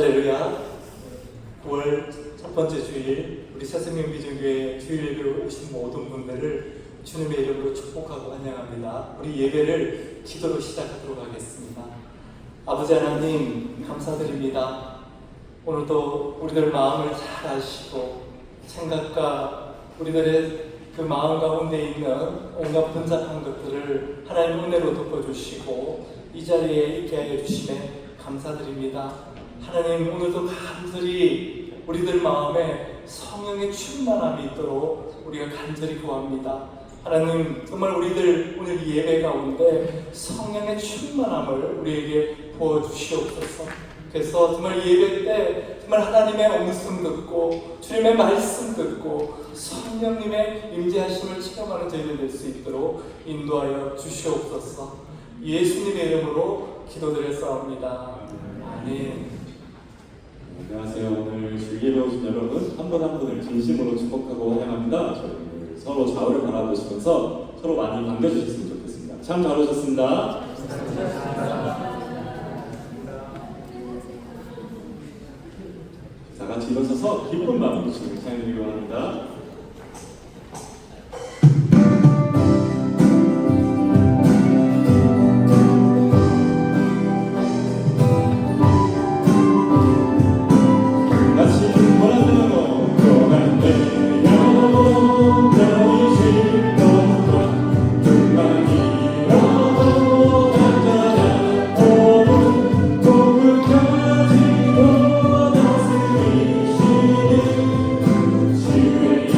할렐루야. 9월 첫 번째 주일 우리 새생명 비전교회 주일 예배에 오신 모든 분들을 주님의 이름으로 축복하고 환영합니다. 우리 예배를 기도로 시작하도록 하겠습니다. 아버지 하나님 감사드립니다. 오늘도 우리들 마음을 잘 아시고 생각과 우리들의 그 마음 가운데 있는 온갖 번잡한 것들을 하나님 은혜로 덮어주시고 이 자리에 있게 하여 주심에 감사드립니다. 하나님 오늘도 간절히 우리들 마음에 성령의 충만함이 있도록 우리가 간절히 구합니다. 하나님 정말 우리들 오늘 이 예배 가운데 성령의 충만함을 우리에게 부어주시옵소서. 그래서 정말 이 예배 때 정말 하나님의 음성 듣고 주님의 말씀 듣고 성령님의 임재하심을 체험하는 저희들 될 수 있도록 인도하여 주시옵소서. 예수님의 이름으로 기도드렸사옵니다. 아멘. 안녕하세요. 오늘 주일에 오신 여러분 한 분 한 분을 진심으로 축복하고 환영합니다. 저희 서로 좌우를 바라보시면서 서로 많이 반겨주셨으면 좋겠습니다. 참 잘 오셨습니다. 다 같이 일어서서 기쁜 마음으로 주님을 찬양드리기 원합니다. 주의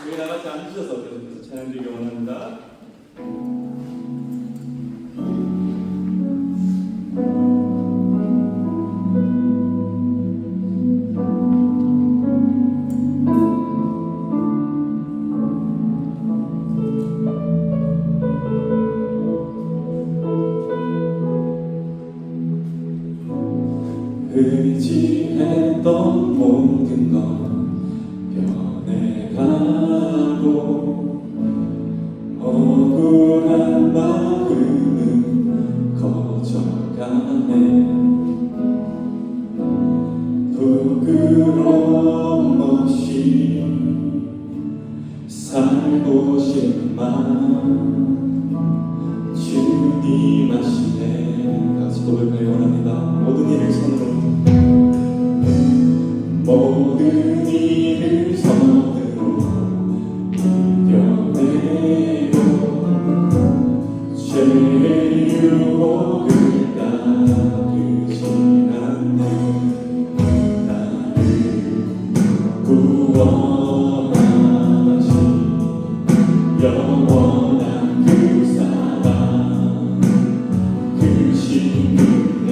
저희 다 같이 앉으셔서 계속해서 찬양드리기 원합니다. 의지했던 모든 건 변해가고 억울한 마음은 커져가네. 부끄러움 없이 살고 싶은 마음 주님 아시네. 같이 고백하기 원합니다. 모든 일을 손으로 모든 일을 손으로 이겨내고 죄의 유혹을 따르지 않네. 나를 구원하신 영원한 그 사랑 그 신은혜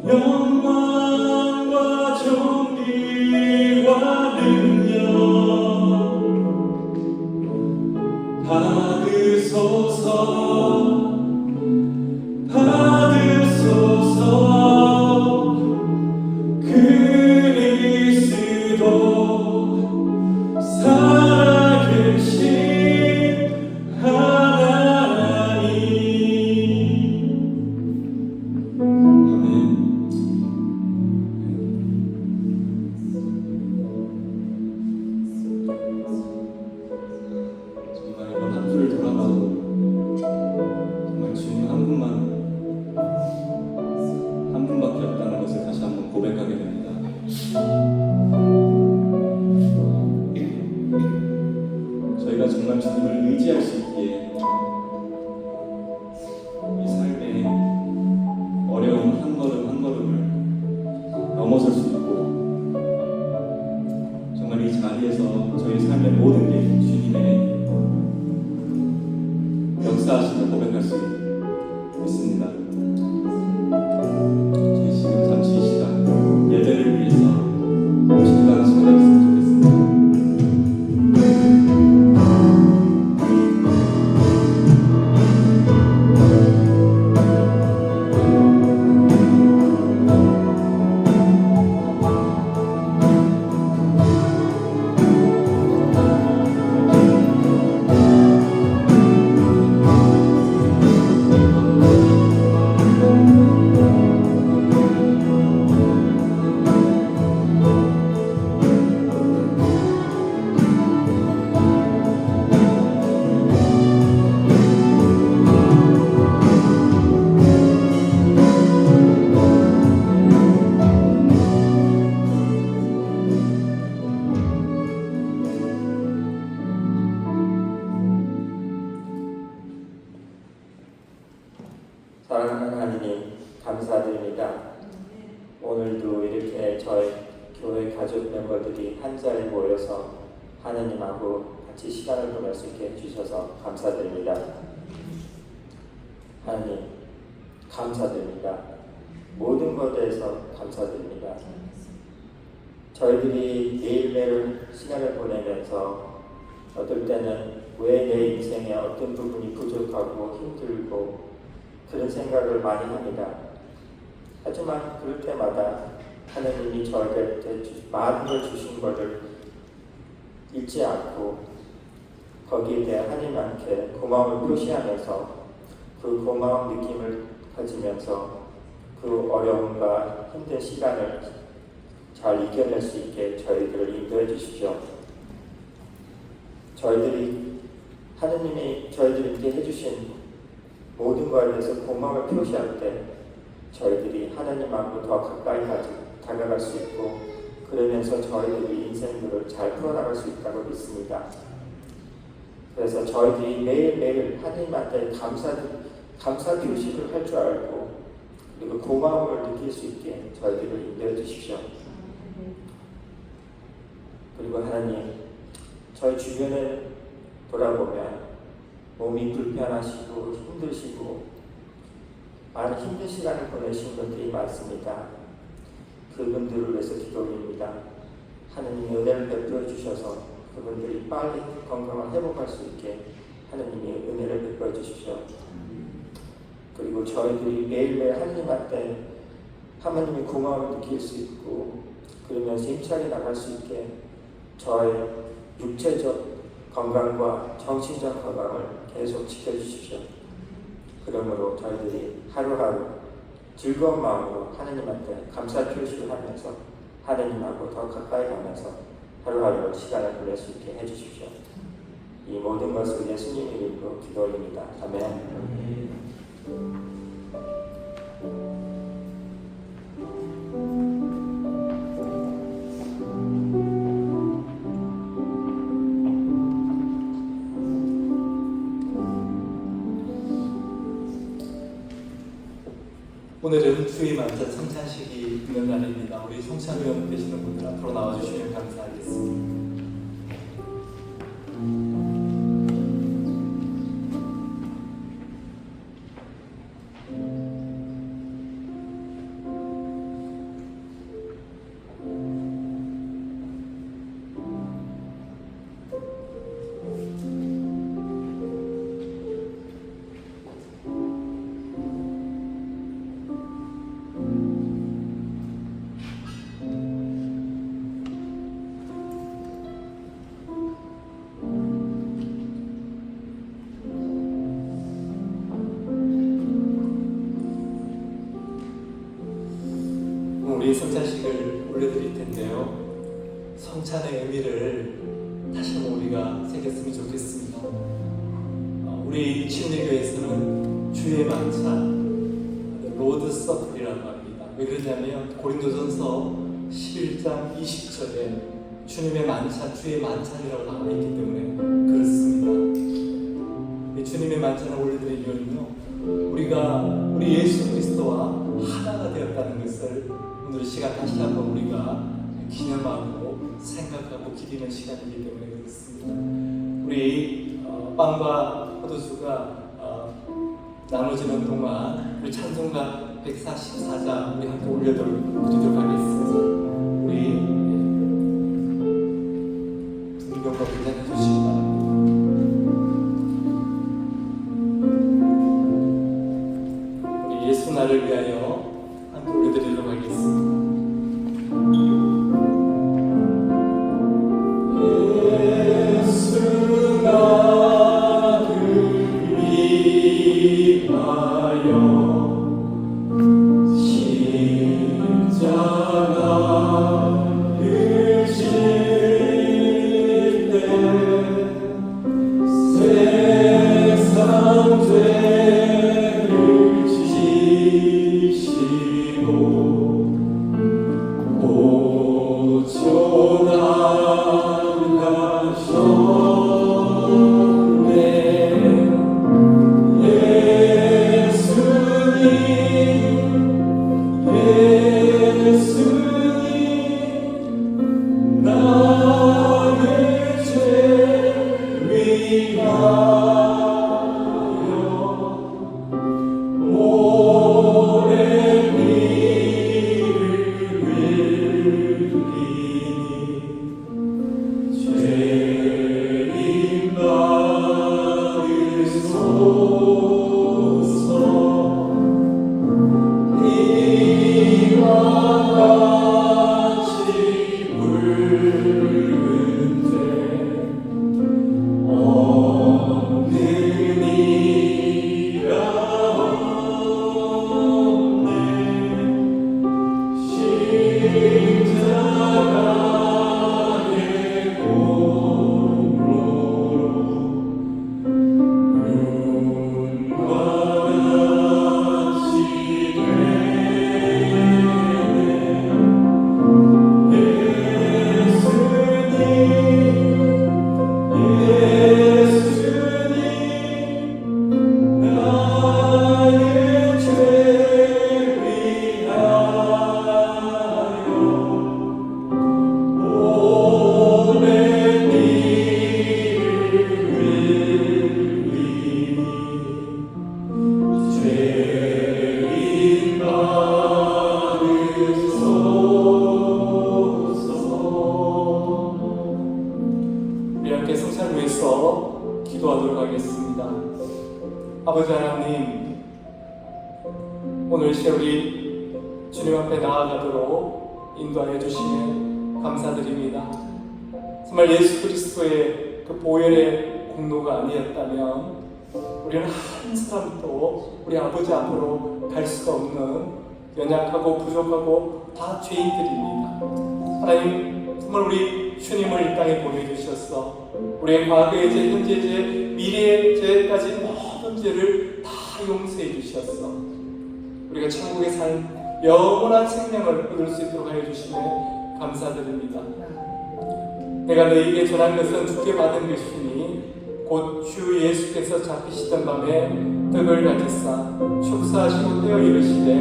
영광과 존귀와 능력 받으소서 받으소서 그리스도 살아계신 하나님. 아멘. 정말 이번 한 주를 돌아봐도 정말 주님 한 분밖에 없다는 것을 다시 한번 고백하게 됩니다. 저희가 정말 주님을 의지할 수 있기에 이 삶의 어려운 한 걸음 한 걸음을 넘어설 수 있고 정말 이 자리에서 저희 삶의 모든 게 주님의 역사하심을 고백할 수 있습니다. 저희 지금 잠시 이 시간 예배를 위해서 음식하는 시간이 있으면 좋겠습니다. 사랑하는 하나님 감사드립니다. 오늘도 이렇게 저희 교회 가족 멤버들이 한 자리에 모여서 하나님하고 같이 시간을 보낼 수 있게 해주셔서 감사드립니다. 하나님 감사드립니다. 모든 것에 대해서 감사드립니다. 저희들이 매일매일 시간을 보내면서 어떨 때는 왜 내 인생에 어떤 부분이 부족하고 힘들고 그런 생각을 많이 합니다. 하지만 그럴 때마다 하나님이 저에게 많은 걸 주신 것을 잊지 않고 거기에 대해 하나님께 고마움을 표시하면서 그 고마운 느낌을 가지면서 그 어려움과 힘든 시간을 잘 이겨낼 수 있게 저희들을 인도해 주십시오. 하나님이 저희들에게 해주신 모든 것에 대해서 고마움을 표시할 때 저희들이 하나님하고 더 가까이 다가갈 수 있고 그러면서 저희들이 인생들을 잘 풀어나갈 수 있다고 믿습니다. 그래서 저희들이 매일매일 하나님한테 감사 교식을 할 줄 알고 그리고 고마움을 느낄 수 있게 저희들을 인도해 주십시오. 그리고 하나님 저희 주변을 돌아보면 몸이 불편하시고 힘드시고 많은 힘든 시간을 보내신 분들이 많습니다. 그분들을 위해서 기도드립니다. 하나님의 은혜를 베풀어 주셔서 그분들이 빨리 건강을 회복할 수 있게 하나님의 은혜를 베풀어 주십시오. 그리고 저희들이 매일매일 하나님한테 하나님의 고마움을 느낄 수 있고 그러면서 힘차게 나갈 수 있게 저의 육체적 건강과 정신적 건강을 계속 지켜주십시오. 그러므로 저희들이 하루하루 즐거운 마음으로 하나님한테 감사 표시를 하면서 하나님하고 더 가까이 가면서 하루하루 시간을 보낼 수 있게 해주십시오. 이 모든 것을 예수님 이름으로 기도드립니다. 아멘. 오늘은 주의 만찬 성찬식이 있는 날입니다. 우리 성찬위원 되시는 분들 앞으로 나와주시면 감사하겠습니다. 우리 성찬식을 올려드릴 텐데요. 성찬의 의미를 다시 한번 우리가 새겼으면 좋겠습니다. 우리 침례교회에서는 주의 만찬, 로드 서플이라고 합니다. 왜 그러냐면 고린도전서 11장 20절에 주님의 만찬, 주의 만찬이라고 나와 있기 때문에 그렇습니다. 주님의 만찬을 올려드린 이유는요, 우리 예수 그리스도와 하나가 되었다는 것을 오늘 시간 다시 한번 우리가 기념하고 생각하고 기리는 시간이기 때문에 그렇습니다. 우리 빵과 포도주가 나눠지는 동안 우리 찬송가 144장 우리 함께 올려드리도록 하겠습니다. 우리 분명과 기다려 주시기 바랍니다. 우리 예수 나를 위하여 함께 올려드리도록 하겠습니다. 기도하도록 하겠습니다. 아버지 하나님, 오늘 시간 우리 주님 앞에 나아가도록 인도하여 주시면 감사드립니다. 정말 예수 그리스도의 그 보혈의 공로가 아니었다면 우리는 한 사람도 우리 아버지 앞으로 갈 수가 없는 연약하고 부족하고 다 죄인들입니다. 하나님, 정말 우리 주님을 이 땅에 보내주셔서 우리의 과거의 죄, 현재의 죄, 미래의 죄까지 모든 죄를 다 용서해 주셨어. 우리가 천국에 산 영원한 생명을 얻을 수 있도록 하여 주시면 감사드립니다. 내가 너희에게 전한 것은 주께 받은 것이니 곧 주 예수께서 잡히시던 밤에 떡을 가지사 축사하시고 떼어 이르시되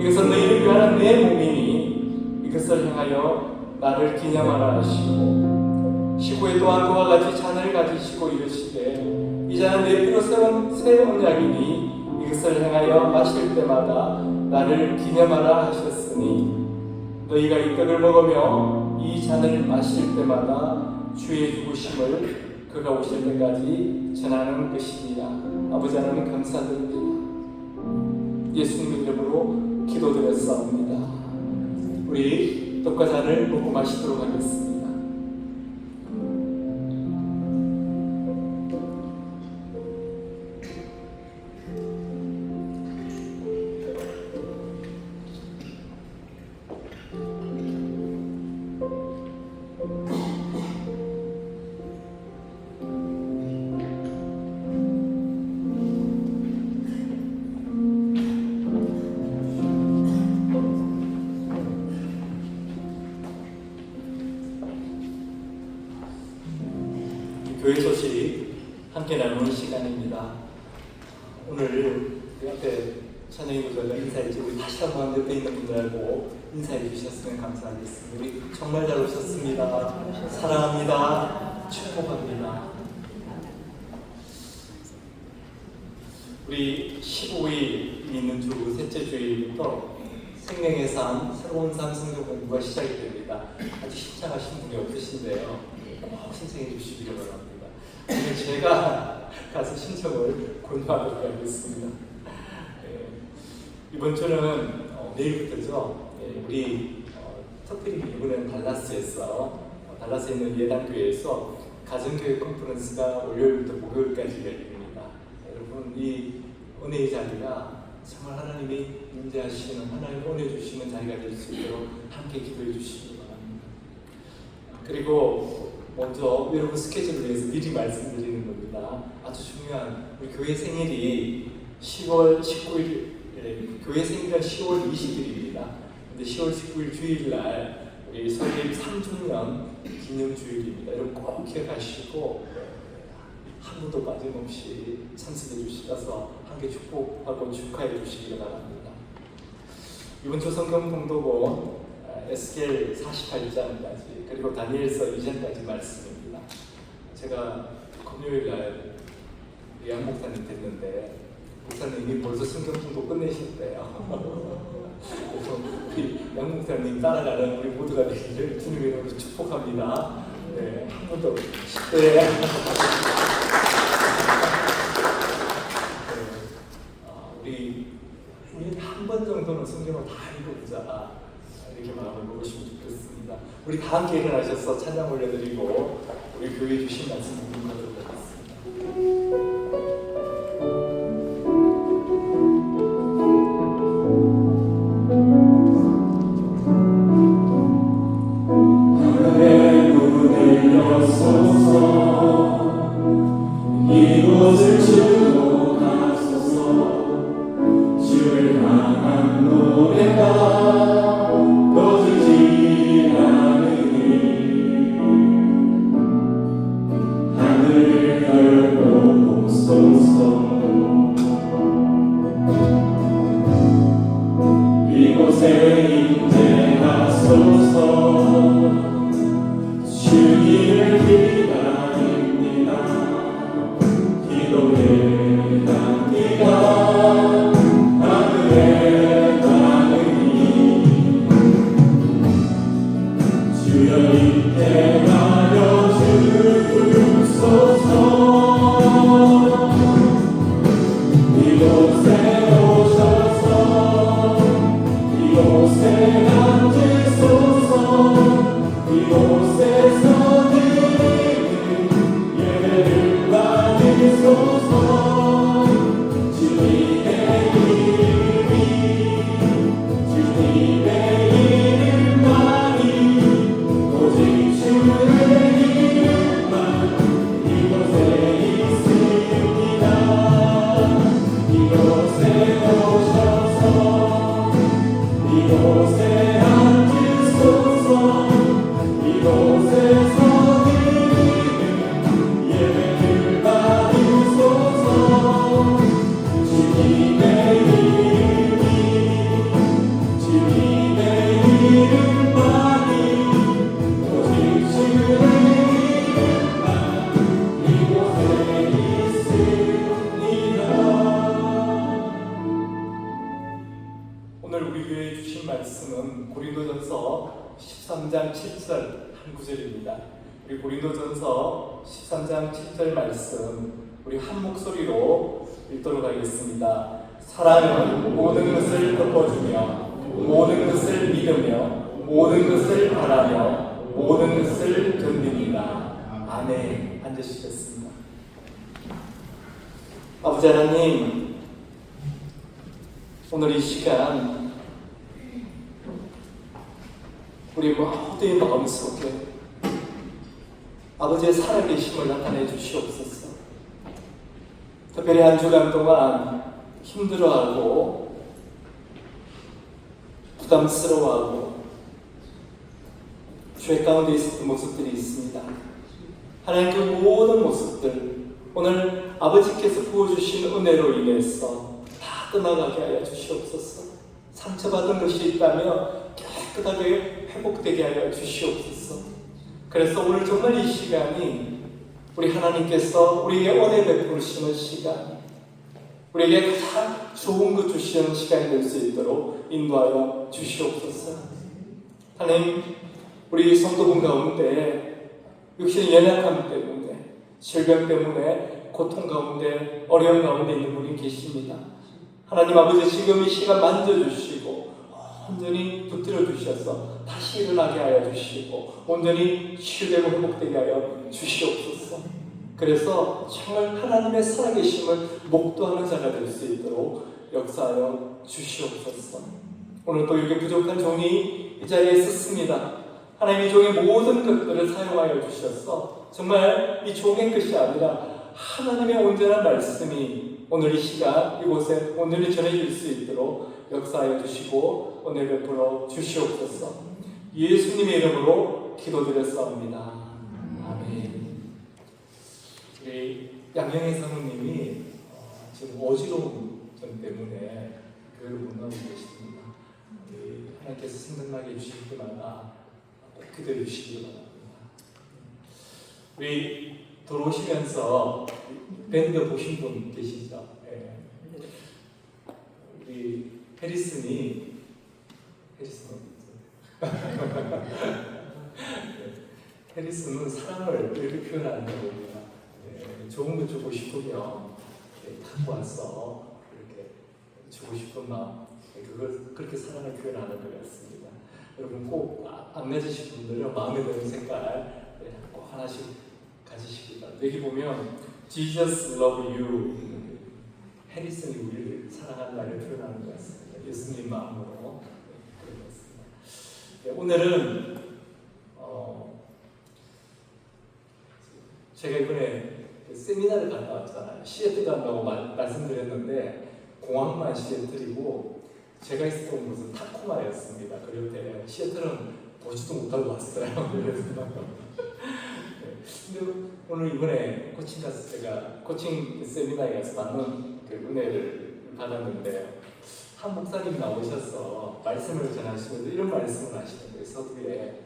이것은 너희를 위한 내 몸이니 이것을 향하여 나를 기념하라 하시고 시고에 또한 그와 같이 잔을 가지시고 이르시되 이 잔은 내 피로 세운 새 언약이니 이것을 향하여 마실 때마다 나를 기념하라 하셨으니 너희가 이 떡을 먹으며 이 잔을 마실 때마다 주의 죽으심을 그가 오실 때까지 전하는 것이니라. 아버지 하나님 감사드립니다. 예수님 이름으로 기도드렸사옵니다. 우리 떡과 잔을 먹고 마시도록 하겠습니다. 시간입니다. 오늘 우리 앞에 찬양이 구절과 인사해 주고 우리 다시 한번 옆에 있는 분들하고 인사해 주셨으면 감사하겠습니다. 우리 정말 잘 오셨습니다. 사랑합니다. 축복합니다. 우리 15일 있는 주 셋째 주일부터 생명의 삶, 새로운 삶 성경 공부가 시작이 됩니다. 아직 신청하신 분이 없으신데요. 꼭 신청해 주시기를 바랍니다. 오늘 제가 가서 신청을 권유하도록 하겠습니다. 이번 주는 내일부터죠. 우리 특별히 이번엔 달라스에 있는 예단교회에서 가정교회 컨퍼런스가 월요일부터 목요일까지 열립니다. 여러분 이 은혜의 자리가 정말 하나님이 임재하시는 하나님 은혜 주시는 자리가 될 수 있도록 함께 기도해 주시기 바랍니다. 그리고 먼저 여러분 스케줄을 위해서 미리 말씀드리는 겁니다. 아주 중요한 우리 교회 생일이 10월 19일 교회 생일은 10월 20일입니다. 근데 10월 19일 주일날 우리 설립 3주년 기념주일입니다. 여러분 꼭 기억하시고 한 분도 빠짐없이 참석해 주시어서 함께 축복하고 축하해 주시기 바랍니다. 이번 주 성경 봉독은 에스겔 48장까지 그리고 다니엘서 2장까지 말씀입니다. 제가 금요일날 양 목사님 뵀는데 목사님이 벌써 성경 봉독 끝내셨대요. 그래서 우리 양 목사님 따라가는 우리 모두가 되기를 주님의 이름으로 축복합니다. 네, 한 번 더. 네. 우리 한 번 정도는 성경을 다 읽어보자 이렇게 마음을 먹으시면 좋겠습니다. 우리 다 함께 일어나셔서 찬양 올려드리고 우리 교회 주신 말씀 묵묵하도록 하겠습니다. 하늘의 문을 여소서 이곳을 주고 가소서 주를 향한 노래가 꺼지지 않으니 하늘을 열고 보소서 이곳에 임재하소서 주님을 기다립니다. 기도의 향기가 하늘에 닿으니 주여 임재하여 주소서 이곳에 오셔서 이곳에 앉으소서 이곳에서 드리는 예배를 받으소서 주님의 이름만이 오직 주의 이름만 이곳에 있습니다. 이곳에 오셔서 이곳에 앉으소서 이곳에서 드리는 예배를 받으소서 주님의 이름만이 오직 주의 이름만 이곳에 있습니다. 오늘 우리 교회에 주신 말씀은 고린도전서 13장 7절 한 구절입니다. 우리 고린도전서 13장 7절 말씀 우리 한 목소리로 읽도록 하겠습니다. 사랑은 모든 것을 덮어주며 모든 것을 믿으며 모든 것을 바라며 모든 것을 견딥니다. 아멘. 앉으시겠습니다. 아버지 하나님, 오늘 이 시간 우리 모두의 마음속에 아버지의 살아계심을 나타내 주시옵소서. 특별히 한 주간 동안 힘들어하고 부담스러워하고 죄 가운데 있었던 모습들이 있습니다. 하나님 그 모든 모습들 오늘 아버지께서 부어주신 은혜로 인해서 다 떠나가게 하여 주시옵소서. 상처받은 것이 있다면 깨끗하게 회복되게 하여 주시옵소서. 그래서 오늘 정말 이 시간이 우리 하나님께서 우리에게 은혜 베푸시는 시간, 우리에게 가장 좋은 것 주시는 시간이 될 수 있도록 인도하여 주시옵소서. 하나님, 우리 성도분 가운데 육신의 연약함 때문에, 질병 때문에, 고통 가운데, 어려움 가운데 있는 분이 계십니다. 하나님 아버지, 지금 이 시간 만져주시고 온전히 붙들어 주셔서 다시 일어나게 하여 주시고 온전히 치유되고 회복되게 하여 주시옵소서. 그래서 정말 하나님의 살아계심을 목도하는 자가 될 수 있도록 역사하여 주시옵소서. 오늘 또 이렇게 부족한 종이 이 자리에 있었습니다. 하나님이 종의 모든 것들을 사용하여 주셔서 정말 이 종의 것이 아니라 하나님의 온전한 말씀이 오늘 이 시간 이곳에 온전히 전해질 수 있도록 역사하여 주시고 은혜 베풀어 주시옵소서. 예수님의 이름으로 기도드렸사옵니다. 아멘. 우리 양영애 사모님이 지금 어지러움 점 때문에 교회를 못 나오고 계십니다. 하나님께서 생각나게 해주실 때마다 꼭 기도해 주시기 바랍니다. 우리 돌아오시면서 밴드 보신 분 계시죠? 네. 우리 해리슨은 해리슨은 사랑을 이렇게 표현하는 겁니다. 네. 좋은 거 주고 싶으면 갖고 와서 이렇게 주고 싶은 마음, 그걸 그렇게 사랑을 표현하는 것 같습니다. 여러분 꼭 안 가지신 분들은 마음에 드는 색깔 꼭 하나씩 가지시기 바랍니다. 여기 보면 Jesus love you, 해리슨이 우리를 사랑한다를 표현하는 것 같습니다. 예수님 마음으로 그런 것 같습니다. 오늘은 제가 이번에 세미나를 갔다 왔잖아요. 시애틀 간다고 말씀드렸는데 공항만 시애틀이고 제가 있었던 곳은 타코마였습니다. 그 옆에 시애틀은 보지도 못하고 왔어요. 그래서 근데 오늘 이번에 코칭 가서 제가 코칭 세미나에 가서 많은 그 은혜를 받았는데 한 목사님 나오셔서 말씀을 전하시면서 이런 말씀을 하시는 거예요. 서두에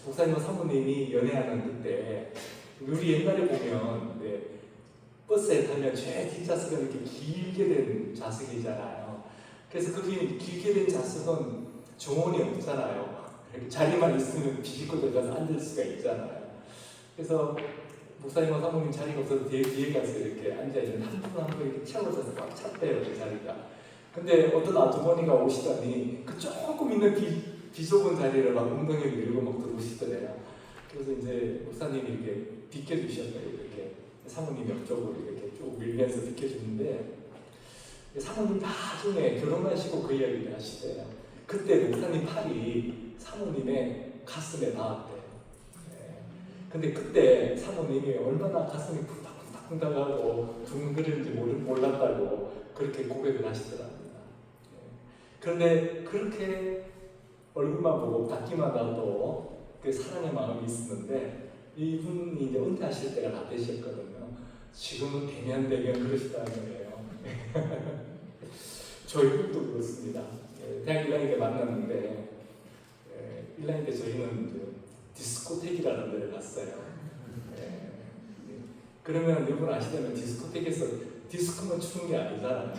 목사님과 사모님이 연애하는 그때 우리 옛날에 보면 버스에 타면 제일 뒷좌석은 이렇게 길게 된 좌석이잖아요. 그래서 거기 길게 된 좌석은 정원이 없잖아요. 자리만 있으면 비집고 들어가서 앉을 수가 있잖아요. 그래서 목사님과 사모님 자리가 없어서 뒤에 가서 이렇게 앉아있는데 한 분 한 분 이렇게 채워져서 꽉 찼대요, 그 자리가. 근데 어떤 아주머니가 오시더니 그 조금 있는 비좁은 자리를 막 엉덩이를 밀고 막 들어오시더래요. 그래서 이제 목사님이 이렇게 비켜주셨어요. 이렇게 사모님 옆쪽으로 이렇게 쭉 밀면서 비켜주는데 사모님 나중에 결혼하시고 그 이야기를 하시대요. 그때 목사님 팔이 사모님의 가슴에 닿았대요. 근데 그때 사모님이 얼마나 가슴이 쿵닥쿵닥하고 둥그런지 몰랐다고 그렇게 고백을 하시더랍니다. 그런데 그렇게 얼굴만 보고 닿기만 하도 그 사랑의 마음이 있었는데 이분이 이제 은퇴하실 때가 다 되셨거든요. 지금은 대면 그러시다는 거예요. 저희 분도 그렇습니다. 대학 1학년 때 만났는데 1학년 때 저희는 디스코텍이라는 데를 갔어요. 그러면 여러분 아시다면 디스코텍에서 디스코만 추는 게 아니잖아요.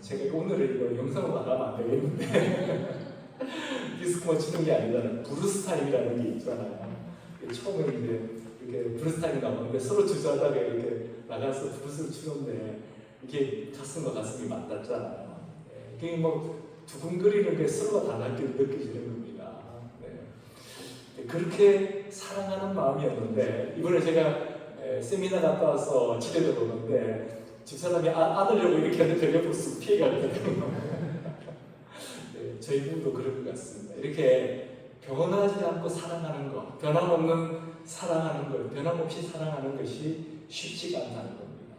제가 오늘은 이거 영상으로 나가면 안 되겠는데 디스코만 추는 게 아니잖아요. 브루스타임이라는 게 있잖아요. 처음에 이제 이렇게 브루스타임이 나오는데 서로 주저하다가 이렇게 나가서 브루스를 추는데 이게 가슴과 가슴이 맞닿잖아요. 그게 뭐 두근거리는 게 서로가 다 느껴지는 겁니다. 그렇게 사랑하는 마음이었는데 이번에 제가 세미나 갔다 와서 집에 들어오는데 집사람이 안으려고 이렇게 하는데 옆으로 쑥 피해가거든요. 저희 분도 그럴 것 같습니다. 이렇게 변하지 않고 사랑하는 것, 변함없는 사랑하는 것, 변함없이 사랑하는 것이 쉽지가 않다는 겁니다.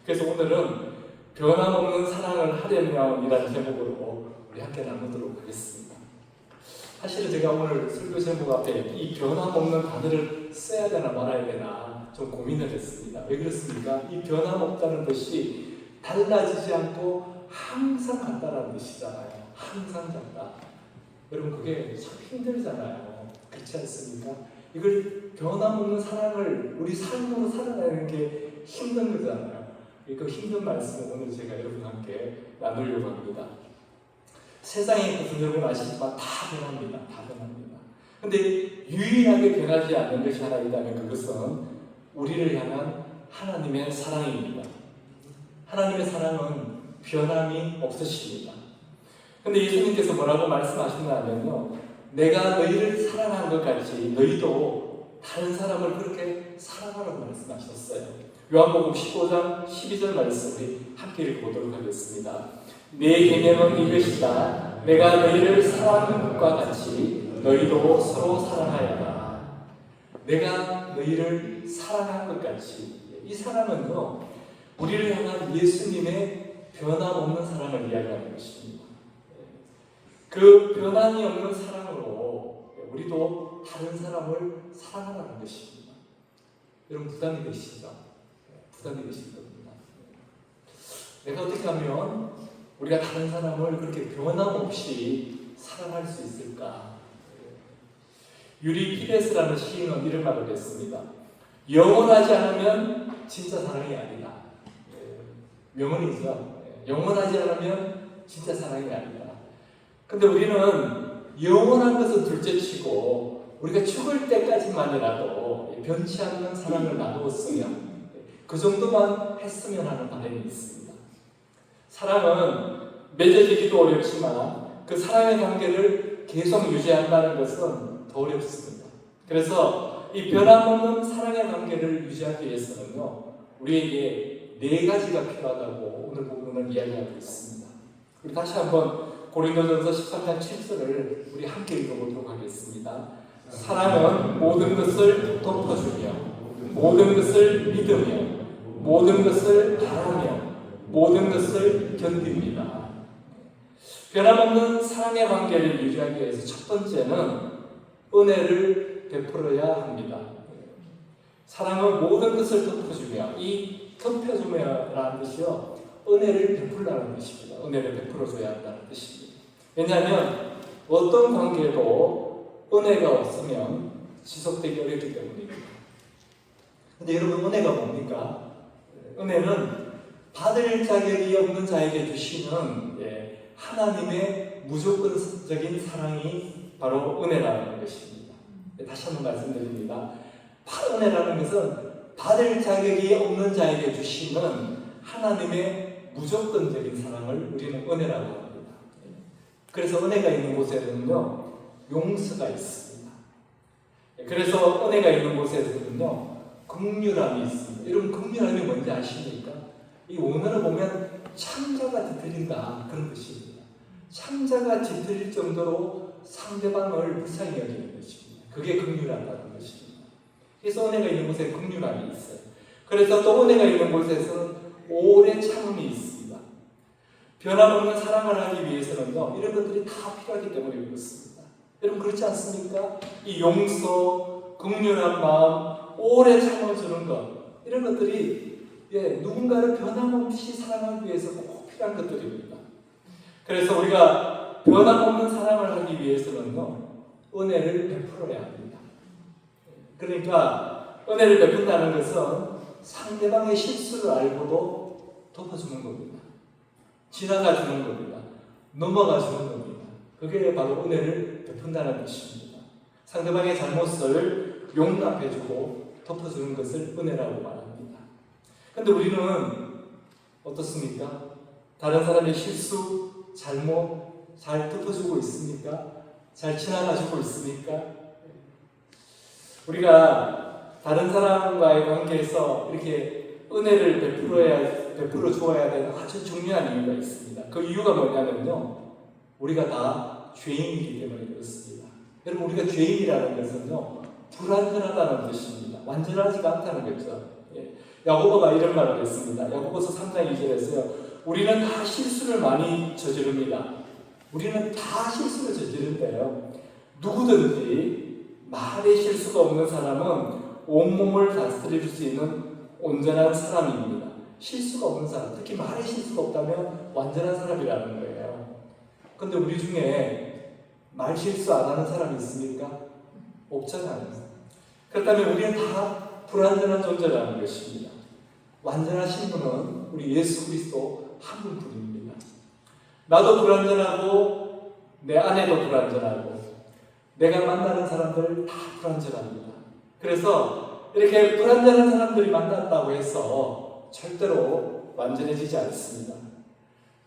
그래서 오늘은 변함없는 사랑을 하려면 이라는 제목으로 우리 함께 나누도록 하겠습니다. 사실은 제가 오늘 설교 제목 앞에 이 변함없는 단어를 써야 되나 말아야 되나 좀 고민을 했습니다. 왜 그렇습니까? 이 변함없다는 것이 달라지지 않고 항상 같다라는 뜻이잖아요. 항상 같다. 여러분 그게 참 힘들잖아요. 그렇지 않습니까? 이걸 변함없는 사랑을 우리 삶으로 살아가는 게 힘든 거잖아요. 그 힘든 말씀을 오늘 제가 여러분과 함께 나누려고 합니다. 세상의 것은 여러분 아시지만 다 변합니다. 다 변합니다. 근데 유일하게 변하지 않는 것이 하나 있다면 그것은 우리를 향한 하나님의 사랑입니다. 하나님의 사랑은 변함이 없으십니다. 근데 예수님께서 뭐라고 말씀하셨냐면요, 내가 너희를 사랑한 것 같이 너희도 다른 사람을 그렇게 사랑하라고 말씀하셨어요. 요한복음 15장 12절 말씀 우리 함께 읽어보도록 하겠습니다. 내 계명은 이것이다. 내가 너희를 사랑한 것과 같이 너희도 서로 사랑하여라. 내가 너희를 사랑한 것 같이. 이 사랑은요, 우리를 향한 예수님의 변함없는 사랑을 이야기하는 것입니다. 그 변함이 없는 사랑으로 우리도 다른 사람을 사랑하라는 것입니다. 여러분 부담이 되시죠? 부담이 되실 겁니다. 내가 어떻게 하면 우리가 다른 사람을 그렇게 변함없이 사랑할 수 있을까? 유리피데스라는 시인은 이런 말을 했습니다. 영원하지 않으면 진짜 사랑이 아니다. 명언이죠. 영원하지 않으면 진짜 사랑이 아니다. 근데 우리는 영원한 것은 둘째치고 우리가 죽을 때까지만이라도 변치 않는 사랑을 나누었으면 그 정도만 했으면 하는 바람이 있습니다. 사랑은 맺어지기도 어렵지만 그 사랑의 관계를 계속 유지한다는 것은 더 어렵습니다. 그래서 이 변함없는 사랑의 관계를 유지하기 위해서는요, 우리에게 네 가지가 필요하다고 오늘 본문은 이야기하고 있습니다. 우리 다시 한번 고린도전서 13장 7절을 우리 함께 읽어보도록 하겠습니다. 사랑은 모든 것을 덮어주며 모든 것을 믿으며 모든 것을 바라며 모든 것을 견딥니다. 변함없는 사랑의 관계를 유지하기 위해서 첫 번째는 은혜를 베풀어야 합니다. 사랑은 모든 것을 덮어주며, 이 덮어주며라는 뜻이요, 은혜를 베풀라는 뜻입니다. 은혜를 베풀어줘야 한다는 뜻입니다. 왜냐하면 어떤 관계도 은혜가 없으면 지속되기 어렵기 때문입니다. 근데 여러분 은혜가 뭡니까? 은혜는 받을 자격이 없는 자에게 주시는 하나님의 무조건적인 사랑이 바로 은혜라는 것입니다. 다시 한번 말씀드립니다. 은혜라는 것은 받을 자격이 없는 자에게 주시는 하나님의 무조건적인 사랑을 우리는 은혜라고 합니다. 그래서 은혜가 있는 곳에는요, 용서가 있습니다. 그래서 은혜가 있는 곳에서는요, 긍휼함이 있습니다. 여러분 긍휼함이 뭔지 아십니까? 이 원어를 보면 창자가 뒤틀린다 그런 것입니다. 창자가 뒤틀릴 정도로 상대방을 불쌍히 여기는 것입니다. 그게 긍휼하다는 것입니다. 그래서 은혜가 있는 곳에 긍휼함이 있어요. 그래서 또 은혜가 있는 곳에서는 오래 참음이 있습니다. 변함없는 사랑을 하기 위해서는요, 이런 것들이 다 필요하기 때문에 그렇습니다. 여러분 그렇지 않습니까? 이 용서, 긍휼한 마음, 오래 참아주는 것, 이런 것들이 누군가를 변함없이 사랑하기 위해서 꼭 필요한 것들입니다. 그래서 우리가 변함없는 사랑을 하기 위해서는요, 은혜를 베풀어야 합니다. 그러니까 은혜를 베푼다는 것은 상대방의 실수를 알고도 덮어주는 겁니다. 지나가주는 겁니다. 넘어가주는 겁니다. 그게 바로 은혜를 베푼다는 뜻입니다. 상대방의 잘못을 용납해주고 덮어주는 것을 은혜라고 말합니다. 그런데 우리는 어떻습니까? 다른 사람의 실수, 잘못 잘 덮어주고 있습니까? 잘 지나가주고 있습니까? 우리가 다른 사람과의 관계에서 이렇게 은혜를 베풀어 주어야 되는 아주 중요한 이유가 있습니다. 그 이유가 뭐냐면요, 우리가 다 죄인이기 때문에 그렇습니다. 여러분 우리가 죄인이라는 것은요, 불완전하다는 뜻입니다. 완전하지가 않다는 거죠. 야고보가 이런 말을 했습니다. 야고보서 3장 2절에서요, 우리는 다 실수를 많이 저지릅니다. 우리는 다 실수를 저지른대요. 누구든지 말에 실수가 없는 사람은 온몸을 다스릴 수 있는 온전한 사람입니다. 실수가 없는 사람, 특히 말에 실수가 없다면 완전한 사람이라는 거예요. 근데 우리 중에 말 실수 안 하는 사람이 있습니까? 없잖아요. 그렇다면 우리는 다 불완전한 존재라는 것입니다. 완전하신 분은 우리 예수 그리스도 한 분뿐입니다. 나도 불완전하고 내 아내도 불완전하고 내가 만나는 사람들 다 불완전합니다. 그래서 이렇게 불완전한 사람들이 만났다고 해서 절대로 완전해지지 않습니다.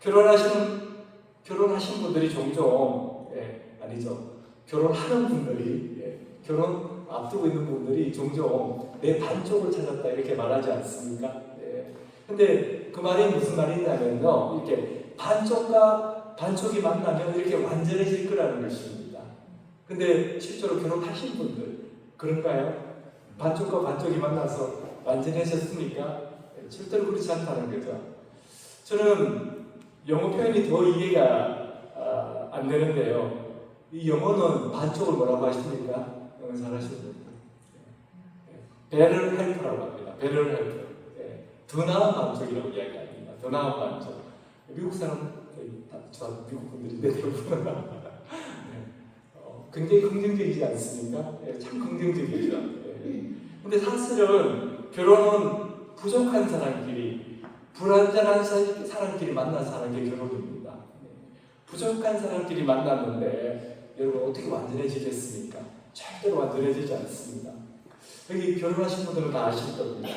결혼하신 분들이 종종 결혼하는 분들이 결혼 앞두고 있는 분들이 종종 내 반쪽을 찾았다 이렇게 말하지 않습니까? 근데 그 말이 무슨 말이냐면요, 이렇게 반쪽과 반쪽이 만나면 이렇게 완전해질 거라는 것입니다. 근데 실제로 결혼하신 분들 그런가요? 반쪽과 반쪽이 만나서 완전해졌습니까? 절대로 그렇지 않다는 거죠. 저는 영어 표현이 더 이해가 안 되는데요. 이 영어는 반쪽을 뭐라고 하십니까? 영어 잘하시는 분들. better help라고 합니다. better help. 더 나은 반쪽이라고 이야기합니다. 더 나은 반쪽. 미국 사람, 저 미국 분들인데 대부분 굉장히 긍정적이지 않습니까? 참 긍정적이죠. 근데 사실은 결혼은 부족한 사람끼리, 불완전한 사람끼리 만난 사람의 결혼입니다. 부족한 사람끼리 만났는데 여러분 어떻게 완전해지겠습니까? 절대로 완전해지지 않습니다. 여기 결혼하신 분들은 다 아실 겁니다.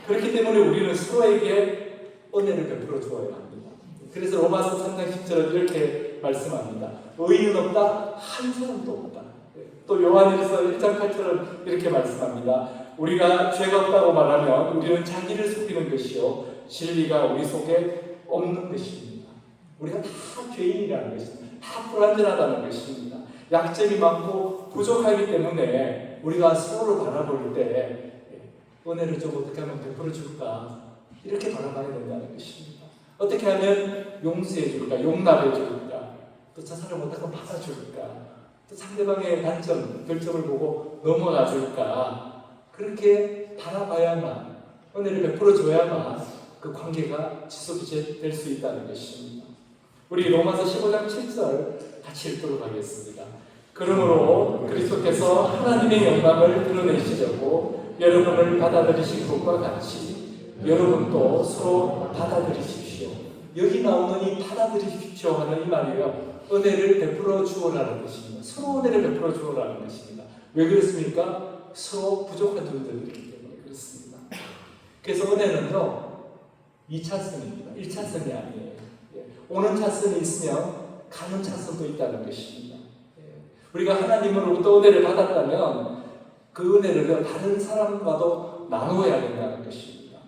그렇기 때문에 우리는 서로에게 은혜를 베풀어 주어야 합니다. 그래서 로마서 3장 10절은 이렇게 말씀합니다. 의인은 없다, 한 사람도 없다. 또 요한일서 1장 8절은 이렇게 말씀합니다. 우리가 죄가 없다고 말하면 우리는 자기를 속이는 것이요 진리가 우리 속에 없는 것입니다. 우리가 다 죄인이라는 것입니다. 다 불완전하다는 것입니다. 약점이 많고 부족하기 때문에 우리가 서로를 바라볼 때 은혜를 좀 어떻게 하면 베풀어 줄까 이렇게 바라봐야 된다는 것입니다. 어떻게 하면 용서해 줄까, 용납해 줄까, 또 저 사람 어떻게 하면 받아줄까, 또 상대방의 단점, 결점을 보고 넘어가 줄까, 그렇게 바라봐야만, 은혜를 베풀어 줘야만 그 관계가 지속이 될 수 있다는 것입니다. 우리 로마서 15장 7절 같이 읽도록 하겠습니다. 그러므로 그리스도께서 하나님의 영광을 드러내시려고 여러분을 받아들이신 것과 같이 여러분도 서로 받아들이십시오. 여기 나오는 이 받아들이십시오 하는 이 말이요, 은혜를 베풀어 주어라는 것입니다. 서로 은혜를 베풀어 주어라는 것입니다. 왜 그렇습니까? 서로 부족한 존재들이기 때문에 그렇습니다. 그래서 은혜는요 2차선입니다. 1차선이 아니에요. 오는 차선이 있으면 가는 차선도 있다는 것입니다. 우리가 하나님으로부터 은혜를 받았다면 그 은혜를 다른 사람과도 나누어야 된다는 것입니다.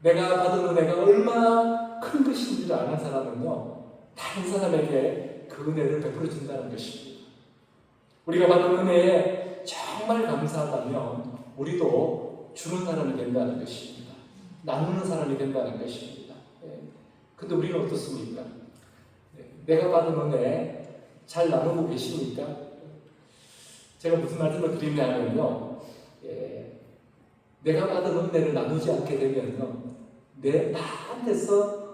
내가 받은 은혜가 얼마나 큰 것인지를 아는 사람은요 다른 사람에게 그 은혜를 베풀어 준다는 것입니다. 우리가 받은 은혜에 정말 감사하다면 우리도 주는 사람이 된다는 것입니다. 나누는 사람이 된다는 것입니다. 근데 우리는 어떻습니까? 내가 받은 은혜 잘 나누고 계십니까? 제가 무슨 말씀을 드리냐면요, 내가 받은 은혜를 나누지 않게 되면요, 나한테서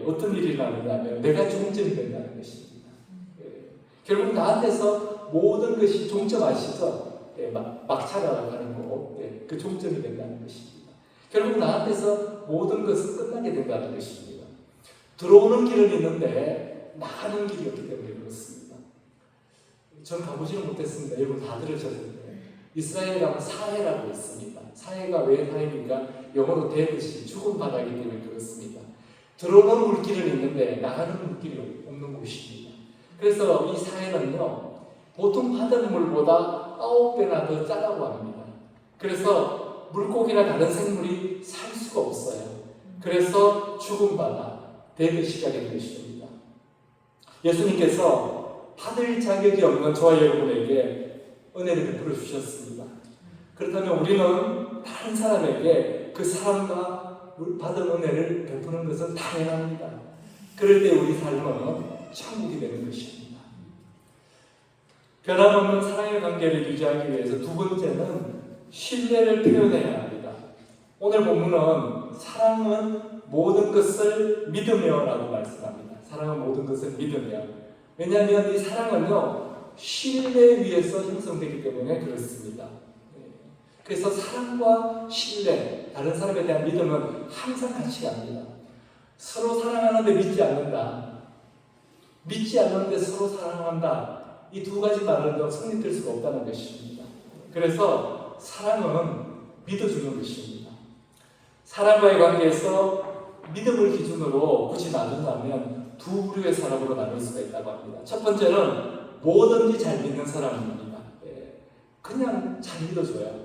어떤 일이 나느냐면 내가 종점이 된다는 것입니다. 결국 나한테서 모든 것이 종점 아시죠? 막차가 가는 거, 그 종점이 된다는 것입니다. 결국 나한테서 모든 것은 끝나게 된다는 것입니다. 들어오는 길은 있는데 나가는 길이 없기 때문에 그렇습니다. 저는 가보지는 못했습니다. 여러분 다 들으셨을 거예요. 이스라엘에 가면 사해라고 있습니다. 사해가 왜 사해입니까? 영어로 데드시, 죽은 바다이기 때문에 그렇습니다. 들어오는 물길은 있는데 나가는 물길이 없는 곳입니다. 그래서 이 사해는요 보통 바닷물보다 9배나 더 짜다고 합니다. 그래서 물고기나 다른 생물이 살 수가 없어요. 그래서 죽은 바다, 데드시가 된 것입니다. 예수님께서 받을 자격이 없는 저와 여러분에게 은혜를 베풀어 주셨습니다. 그렇다면 우리는 다른 사람에게 그 사람과 받은 은혜를 베푸는 것은 당연합니다. 그럴 때 우리 삶은 천국이 되는 것입니다. 변함없는 사랑의 관계를 유지하기 위해서 두 번째는 신뢰를 표현해야 합니다. 오늘 본문은 사랑은 모든 것을 믿으며라고 말씀합니다. 사랑은 모든 것을 믿으며. 왜냐하면 이 사랑은요, 신뢰 위에서 형성되기 때문에 그렇습니다. 그래서 사랑과 신뢰, 다른 사람에 대한 믿음은 항상 같이 갑니다. 서로 사랑하는데 믿지 않는다. 믿지 않는데 서로 사랑한다. 이 두 가지 말은 성립될 수가 없다는 것입니다. 그래서 사랑은 믿어주는 것입니다. 사랑과의 관계에서 믿음을 기준으로 굳이 나눈다면 두 부류의 사람으로 나눌 수가 있다고 합니다. 첫 번째는 뭐든지 잘 믿는 사람입니다. 그냥 잘 믿어줘요.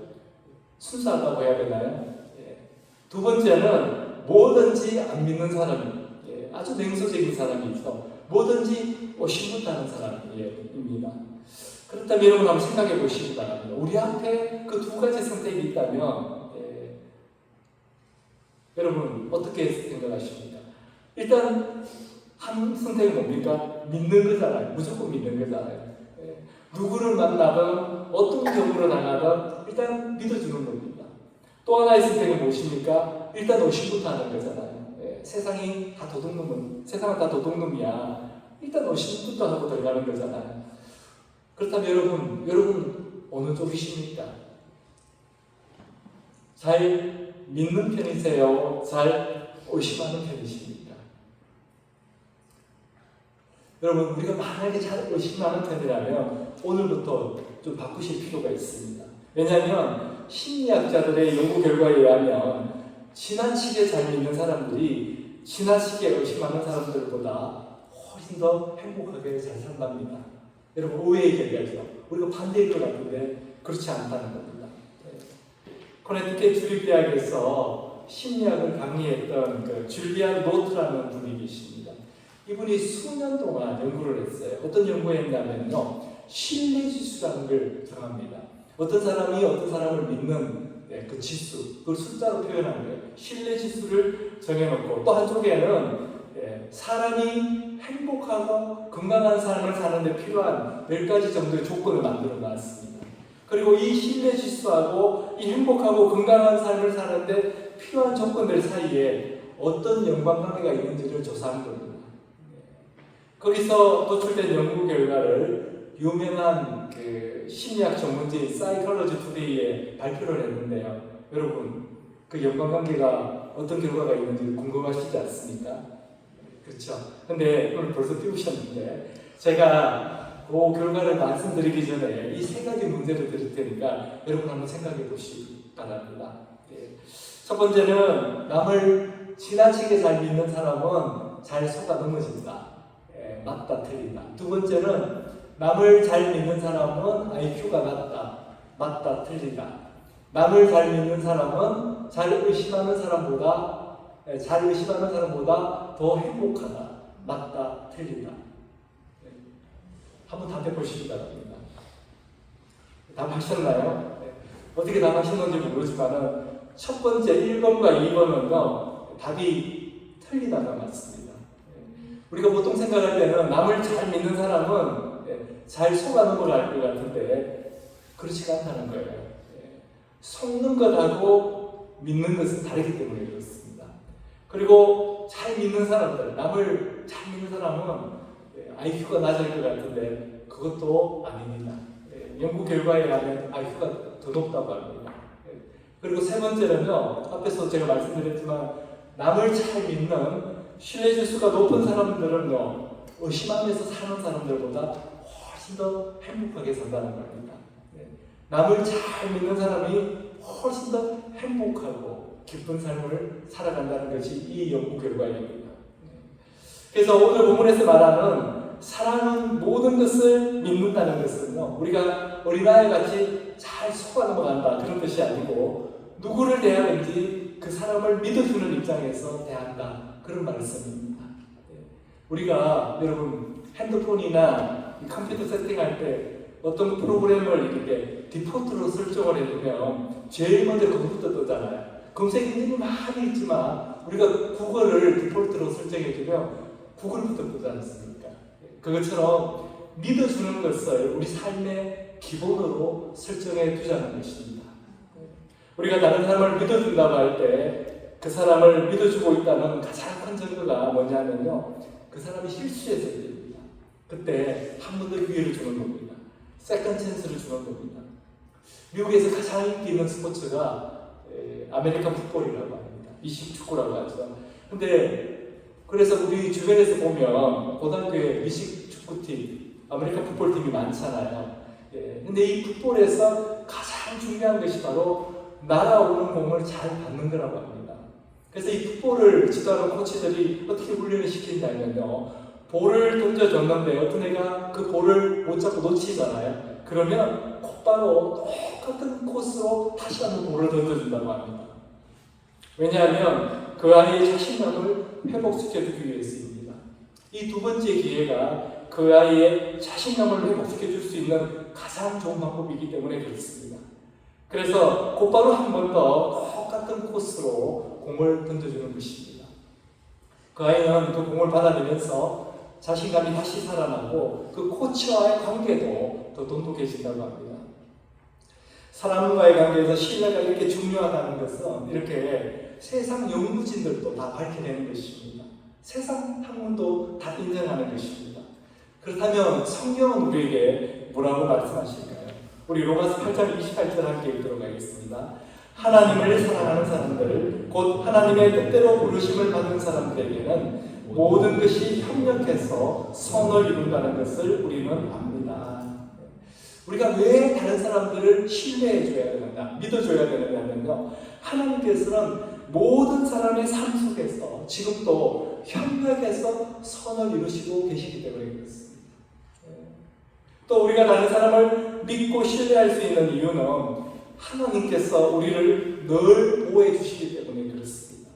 순수하다고 해야 되나요? 두 번째는 뭐든지 안 믿는 사람, 아주 냉소적인 사람이 있어 뭐든지 신분다는 사람입니다. 그렇다면 여러분 한번 생각해 보시기 바랍니다. 우리 앞에 그 두 가지 선택이 있다면 여러분 어떻게 생각하십니까? 일단 한 선택은 뭡니까? 믿는 거잖아요. 무조건 믿는 거잖아요. 누구를 만나든 어떤 경우로 당하든 일단 믿어주는 겁니다. 또 하나의 선택은 무엇입니까? 일단 의심부터 하는 거잖아요. 세상이 다 도둑놈은, 세상은 다 도둑놈이야. 일단 의심부터 하고 들어가는 거잖아요. 그렇다면 여러분 어느 쪽이십니까? 잘 믿는 편이세요? 잘 의심하는 편이십니까? 여러분, 우리가 만약에 잘 의심하는 편이라면 오늘부터 좀 바꾸실 필요가 있습니다. 왜냐하면 심리학자들의 연구 결과에 의하면 지나치게 잘 믿는 사람들이 지나치게 의심하는 사람들보다 훨씬 더 행복하게 잘 산답니다. 여러분, 의외의 결과죠. 우리가 반대일 것 같은데 그렇지 않다는 겁니다. 코네티켓 주립대학에서 심리학을 강의했던 그 줄리안 노트라는 분이 계십니다. 이분이 수년 동안 연구를 했어요. 어떤 연구를 했냐면요, 신뢰지수라는 걸 정합니다. 어떤 사람이 어떤 사람을 믿는 그 지수, 그걸 숫자로 표현한 거예요. 신뢰지수를 정해놓고 또 한쪽에는 사람이 행복하고 건강한 삶을 사는데 필요한 10가지 정도의 조건을 만들어 놨습니다. 그리고 이 신뢰지수하고 이 행복하고 건강한 삶을 사는데 필요한 조건들 사이에 어떤 연관관계가 있는지를 조사한 겁니다. 거기서 도출된 연구 결과를 유명한 그 심리학 전문지인 사이콜로지 투데이에 발표를 했는데요. 여러분, 그 연관관계가 어떤 결과가 있는지 궁금하시지 않습니까? 그렇죠? 근데 오늘 벌써 띄우셨는데 제가 그 결과를 말씀드리기 전에 이 세 가지 문제를 드릴 테니까 여러분 한번 생각해 보시기 바랍니다. 첫 번째는 남을 지나치게 잘 믿는 사람은 잘 속아 넘어진다. 맞다, 틀리다. 두 번째는 남을 잘 믿는 사람은 IQ가 낮다. 맞다, 틀리다. 남을 잘 믿는 사람은 잘 의심하는 사람보다 더 행복하다. 맞다, 틀리다. 한번 답해 보시기 바랍니다. 답하셨나요? 어떻게 답하셨는지 모르지만 첫 번째 1번과 2번은요, 답이 틀리다가 맞습니다. 우리가 보통 생각할 때는 남을 잘 믿는 사람은 잘 속아 넘어갈 것 같은데 그렇지가 않다는 거예요. 속는 것하고 믿는 것은 다르기 때문에 그렇습니다. 그리고 잘 믿는 사람들, 남을 잘 믿는 사람은 IQ가 낮을 것 같은데 그것도 아닙니다. 연구 결과에 의하면 IQ가 더 높다고 합니다. 그리고 세 번째는요, 앞에서 제가 말씀드렸지만 남을 잘 믿는 신뢰지수가 높은 사람들은요, 의심하면서 사는 사람들보다 훨씬 더 행복하게 산다는 겁니다. 남을 잘 믿는 사람이 훨씬 더 행복하고 기쁜 삶을 살아간다는 것이 이 연구 결과입니다. 그래서 오늘 본문에서 말하는 사랑은 모든 것을 믿는다는 것은요, 우리가 어린아이 같이 잘 속아 넘어간다 그런 뜻이 아니고 누구를 대하든지 그 사람을 믿어주는 입장에서 대한다 그런 말씀입니다. 우리가 여러분 핸드폰이나 컴퓨터 세팅할 때 어떤 프로그램을 이렇게 디폴트로 설정을 해두면 제일 먼저 그것부터 뜨잖아요. 검색 엔진이 많이 있지만 우리가 구글을 디폴트로 설정해두면 구글부터 뜨지 않습니까? 그것처럼 믿어주는 것을 우리 삶의 기본으로 설정해 두자는 것입니다. 우리가 다른 사람을 믿어준다고 할 때 그 사람을 믿어주고 있다는 가장 큰 증거가 뭐냐면요, 그 사람이 실수했을 때입니다. 그때 한 번 더 기회를 주는 겁니다. 세컨 찬스를 주는 겁니다. 미국에서 가장 인기 있는 스포츠가 아메리칸 풋볼이라고 합니다. 미식 축구라고 하죠. 근데 그래서 우리 주변에서 보면 고등학교에 미식 축구팀, 아메리칸 풋볼팀이 많잖아요. 근데 이 풋볼에서 가장 중요한 것이 바로 날아오는 공을 잘 받는 거라고 합니다. 그래서 이 풋볼을 지도하는 코치들이 어떻게 훈련을 시키냐면요, 볼을 던져줬는데 어떤 애가 그 볼을 못 잡고 놓치잖아요. 그러면 곧바로 똑같은 코스로 다시 한번 볼을 던져준다고 합니다. 왜냐하면 그 아이의 자신감을 회복시켜주기 위해서입니다. 이 두 번째 기회가 그 아이의 자신감을 회복시켜줄 수 있는 가장 좋은 방법이기 때문에 그렇습니다. 그래서 곧바로 한 번 더 똑같은 코스로 공을 던져주는 것입니다. 그 아이는 그 공을 받아들면서 자신감이 다시 살아나고 그 코치와의 관계도 더 돈독해진다고 합니다. 사람과의 관계에서 신뢰가 이렇게 중요하다는 것은 이렇게 세상 연구진들도 다 밝혀내는 것입니다. 세상 학문도 다 인정하는 것입니다. 그렇다면 성경은 우리에게 뭐라고 말씀하실까요? 우리 로마서 8장 28절 함께 읽도록 하겠습니다. 하나님을 사랑하는 사람들, 곧 하나님의 뜻대로 부르심을 받은 사람들에게는 모든 것이 협력해서 선을 이룬다는 것을 우리는 압니다. 우리가 왜 다른 사람들을 신뢰해줘야 되느냐, 믿어줘야 되느냐면요, 하나님께서는 모든 사람의 삶 속에서 지금도 협력해서 선을 이루시고 계시기 때문에 그렇습니다. 또 우리가 다른 사람을 믿고 신뢰할 수 있는 이유는 하나님께서 우리를 늘 보호해 주시기 때문에 그렇습니다.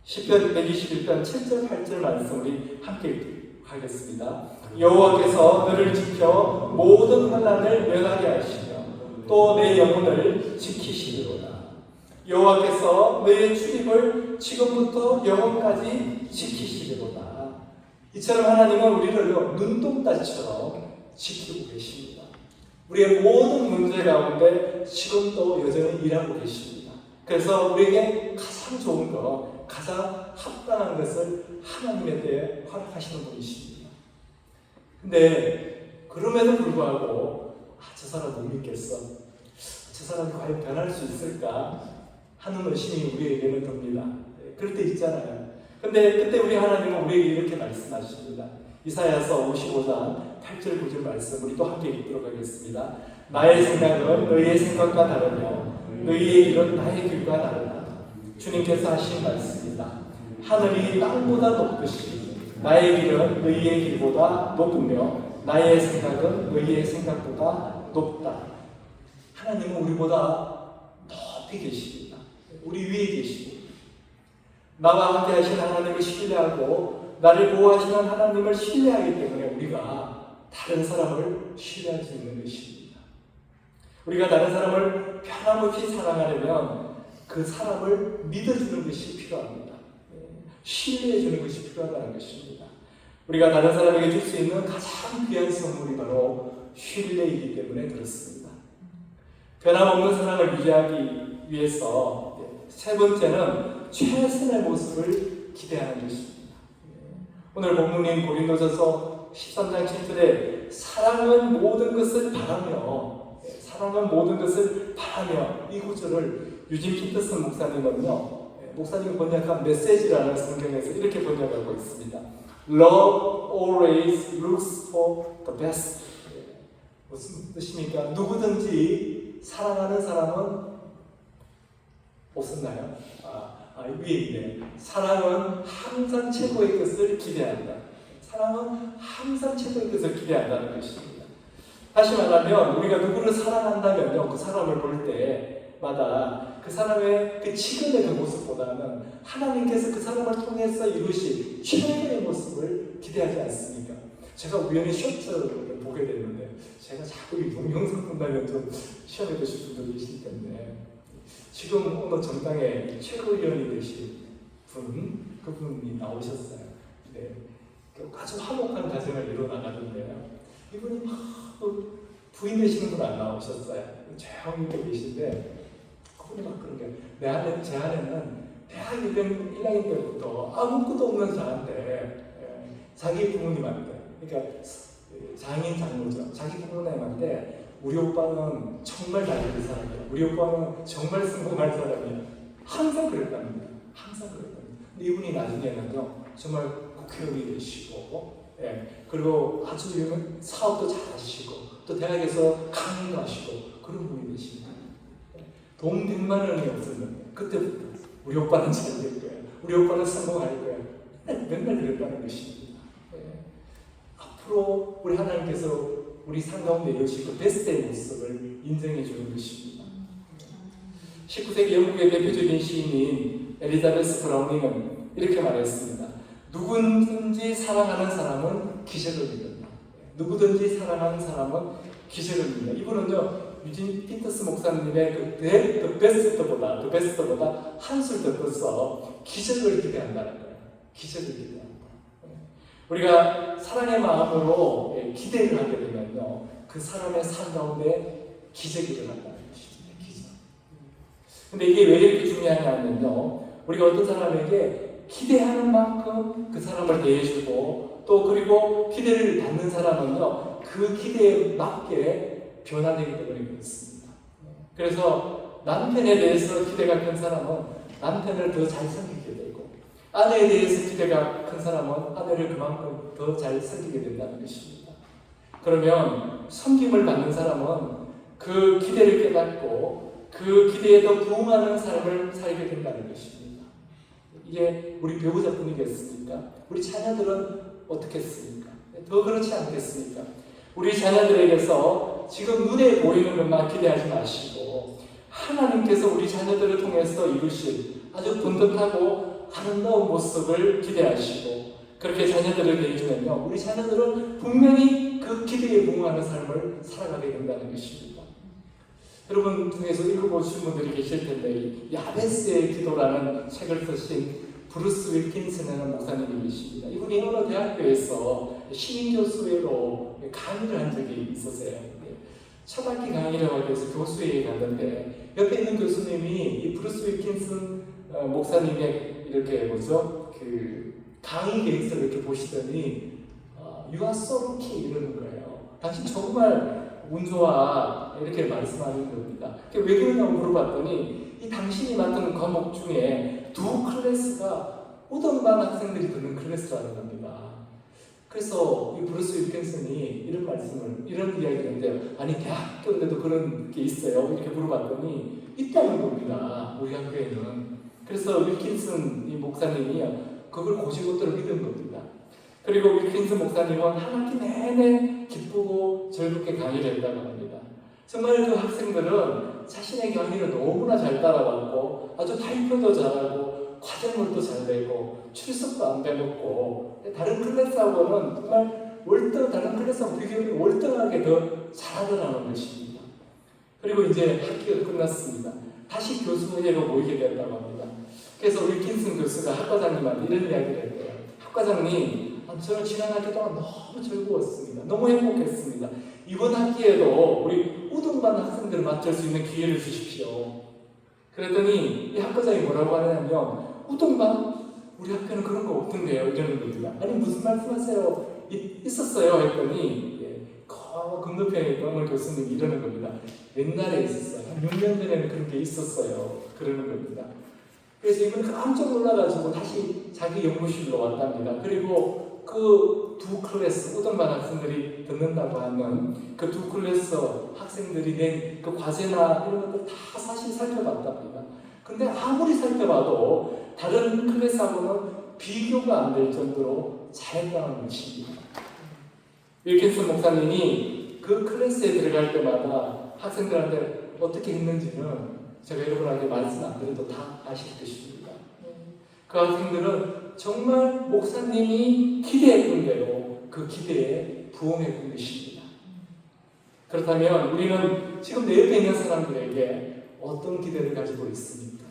시편 121편 7절 8절 말씀 우리 함께 하겠습니다. 여호와께서 너를 지켜 모든 환난을 면하게 하시며 또 내 영혼을 지키시리로다. 여호와께서 너의 출입을 지금부터 영원까지 지키시리로다. 이처럼 하나님은 우리를 눈동자처럼 지키고 계십니다. 우리의 모든 문제 가운데 지금도 여전히 일하고 계십니다. 그래서 우리에게 가장 좋은 것, 가장 합당한 것을 하나님에 대해 허락하시는 분이십니다. 근데 그럼에도 불구하고 저 사람 못 믿겠어, 저 사람이 과연 변할 수 있을까 하는 의심이 우리에게는 듭니다. 그럴 때 있잖아요. 근데 그때 우리 하나님은 우리에게 이렇게 말씀하십니다. 이사야서 55장 8절 9절 말씀 우리 또 함께 읽도록 하겠습니다. 나의 생각은 너희의 생각과 다르며 너희의 길은 나의 길과 다르다. 주님께서 하신 말씀입니다. 하늘이 땅보다 높으시 나의 길은 너희의 길보다 높으며 나의 생각은 너희의 생각보다 높다. 하나님은 우리보다 높이 계십니다. 우리 위에 계시고 나와 함께 하신 하나님을 신뢰하고 나를 보호하시는 하나님을 신뢰하기 때문에 우리가 다른 사람을 신뢰할 수 있는 것입니다. 우리가 다른 사람을 변함없이 사랑하려면 그 사람을 믿어주는 것이 필요합니다. 신뢰해주는 것이 필요하다는 것입니다. 우리가 다른 사람에게 줄 수 있는 가장 귀한 선물이 바로 신뢰이기 때문에 그렇습니다. 변함없는 사랑을 유지하기 위해서 세 번째는 최선의 모습을 기대하는 것입니다. 오늘 본문인 고린도전서 13장 7절에 사랑은 모든 것을 바라며, 사랑은 모든 것을 바라며, 이 구절을 유진 피터슨 목사님은요, 목사님이 번역한 메시지라는 성경에서 이렇게 번역하고 있습니다. Love always looks for the best. 무슨 뜻입니까? 누구든지 사랑하는 사람은 없었나요? 위에 있네. 사랑은 항상 최고의 것을 기대한다. 사랑은 항상 최고의 것을 기대한다는 것입니다. 다시 말하면 우리가 누구를 사랑한다면요, 그 사람을 볼 때마다 그 사람의 그 지금의 그 모습보다는 하나님께서 그 사람을 통해서 이루신 최고의 모습을 기대하지 않습니까? 제가 우연히 쇼츠를 보게 됐는데 제가 자꾸 이 동영상 본다면 좀 시험해 보실 분들 계시기 때문에 지금 어느 정당의 최고위원이 되신 그분이 나오셨어요. 네. 아주 화목한 가정을 이뤄나가던데요. 이분이 막 부인 되시는 분 안 나오셨어요. 조용히 계신데 자꾸 막 그런 게 제 안에는 대학 1학년 때부터 아무것도 없는 저한테 자기 부모님한테 그러니까 장인 장모죠. 자기 부모님한테 우리 오빠는 정말 잘된 사람이야. 우리 오빠는 정말 성공할 사람이야. 항상 그랬답니다. 항상 그랬답니다. 근데 이분이 나중에는요 정말 국회의원이 되시고 그리고 아주 유명 사업도 잘하시고 또 대학에서 강의도 하시고 그런 분이 되십니다. 돈 100만 원이 없었는데 그때부터 우리 오빠는 잘 될 거야. 우리 오빠는 성공할 거야. 맨날 그랬다는 것입니다. 앞으로 우리 하나님께서 우리 삶 가운데 여시고 베스트의 모습을 인정해 주는 것입니다. 19세기 영국의 대표적인 시인인 엘리자베스 브라우닝은 이렇게 말했습니다. 누구든지 사랑하는 사람은 기적을 믿는다. 누구든지 사랑하는 사람은 기적을 믿는다. 이분은요 유진 피터스 목사님의 그 베스트보다 한술 더 떠서 기적을 기대한다는 거예요. 기적을 기대한다. 우리가 사랑의 마음으로 기대를 하게 되면요 그 사람의 삶 가운데 기적이 일어난다는 것입니다. 기적. 근데 이게 왜 이렇게 중요하냐면요 우리가 어떤 사람에게 기대하는 만큼 그 사람을 대해주고 또 그리고 기대를 받는 사람은요 그 기대에 맞게 변화되기 때문에 그렇습니다. 그래서 남편에 대해서 기대가 큰 사람은 남편을 더 잘 섬기게 되고 아내에 대해서 기대가 큰 사람은 아내를 그만큼 더 잘 섬기게 된다는 것입니다. 그러면 섬김을 받는 사람은 그 기대를 깨닫고 그 기대에 더 부응하는 삶을 살게 된다는 것입니다. 이게 우리 배우자뿐이겠습니까? 우리 자녀들은 어떻겠습니까? 더 그렇지 않겠습니까? 우리 자녀들에게서 지금 눈에 보이는 것만 기대하지 마시고 하나님께서 우리 자녀들을 통해서 이루실 아주 번듯하고 아름다운 모습을 기대하시고 그렇게 자녀들을 대해주면요 우리 자녀들은 분명히 그 기대에 부응하는 삶을 살아가게 된다는 것입니다. 여러분 중에서 읽어보신 분들이 계실 텐데 야베스의 기도라는 책을 쓰신 브루스 윌킨슨이라는 목사님이 계십니다. 이분이 어느 대학교에서 신인교수회로 강의를 한 적이 있었어요. 첫 학기 강의를 하기 위해서 교수회에 갔는데 옆에 있는 교수님이 이 브루스 윌킨슨 목사님의 이렇게 그 강의 계획서를 이렇게 보시더니 You are so lucky 이러는 거예요. 당신 정말 운 좋아 이렇게 말씀하는 겁니다. 왜 그러냐고 물어봤더니 이 당신이 맡은 과목 중에 2 클래스가 우등반 학생들이 듣는 클래스라는 겁니다. 그래서 이 브루스 윌킨슨이 이런 이야기를 했는데요. 아니 대학교인데도 그런 게 있어요? 이렇게 물어봤더니 있다는 겁니다. 우리 학교에는. 그래서 윌킨슨 이 목사님이 그걸 고지고대로 믿은 겁니다. 그리고 윌킨슨 목사님은 한 학기 내내 기쁘고 즐겁게 강의를 했다고 합니다. 정말 그 학생들은 자신의 강의를 너무나 잘 따라왔고 아주 발표도 잘하고 과제물도 잘 내고 출석도 안 빼먹고 다른 클래스하고는 정말 다른 클래스하고 비교하면 월등하게 더 잘하더라는 것입니다. 그리고 이제 학기가 끝났습니다. 다시 교수회로 모이게 된다고 합니다. 그래서 윌킨슨 교수가 학과장님한테 이런 이야기를 했대요. 학과장님, 저는 지난 학기 동안 너무 즐거웠습니다. 너무 행복했습니다. 이번 학기에도 우리 우등반 학생들을 맡을 수 있는 기회를 주십시오. 그랬더니 이 학과장이 뭐라고 하냐면 우등반? 우리 학교는 그런 거 없던데요. 이러는 겁니다. 아니 무슨 말씀하세요? 있었어요. 했더니 건너편에 있던 오늘 교수님이 이러는 겁니다. 옛날에 있었어요. 한 6년 전에는 그런 게 있었어요. 그러는 겁니다. 그래서 이분이 깜짝 놀라가지고 다시 자기 연구실로 왔답니다. 그리고 그 2 클래스, 우등반 학생들이 듣는다고 하는 그 2 클래스 학생들이 낸 그 과제나 이런 것들 다 사실 살펴봤답니다. 근데 아무리 살펴봐도 다른 클래스하고는 비교가 안 될 정도로 잘했다는 것입니다. 윌킨슨 목사님이 그 클래스에 들어갈 때마다 학생들한테 어떻게 했는지는 제가 여러분한테 말씀 안 드려도 다 아실 것입니다. 그 학생들은 정말 목사님이 기대했던 대로 그 기대에 부응했던 것입니다. 그렇다면 우리는 지금 내 옆에 있는 사람들에게 어떤 기대를 가지고 있습니까?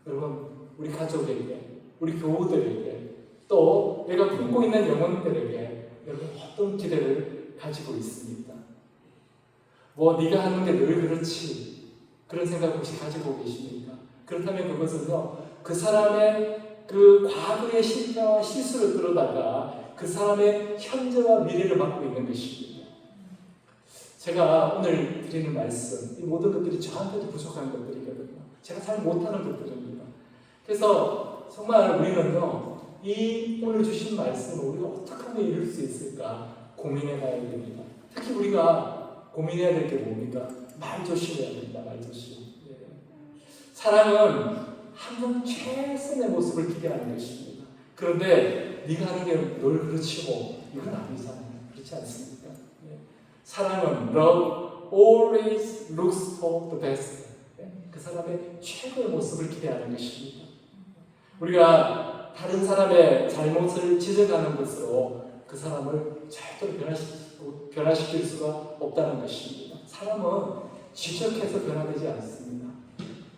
여러분, 우리 가족에게, 우리 교우들에게, 또 내가 품고 있는 영혼들에게 여러분 어떤 기대를 가지고 있습니까? 네가 하는 게 늘 그렇지. 그런 생각 혹시 가지고 계십니까? 그렇다면 그것은요, 그 사람의 그 과거의 실패와 실수를 끌어다가 그 사람의 현재와 미래를 맡고 있는 것입니다. 제가 오늘 드리는 말씀, 이 모든 것들이 저한테도 부족한 것들이거든요. 제가 잘 못하는 것들입니다. 그래서 정말 우리는요, 이 오늘 주신 말씀을 우리가 어떻게 하면 이룰 수 있을까 고민해 봐야 됩니다. 특히 우리가 고민해야 될 게 뭡니까? 말 조심해야 됩니다. 말 조심. 예. 사랑은 항상 최선의 모습을 기대하는 것입니다. 그런데 네가 하는 게 널 그르치고 이건 아니잖아요. 그렇지 않습니까? 예. 사랑은 love always looks for the best. 예. 그 사람의 최고의 모습을 기대하는 것입니다. 우리가 다른 사람의 잘못을 지적하는 것으로 그 사람을 절대로 변화시킬 수가 없다는 것입니다. 사람은 지적해서 변화되지 않습니다.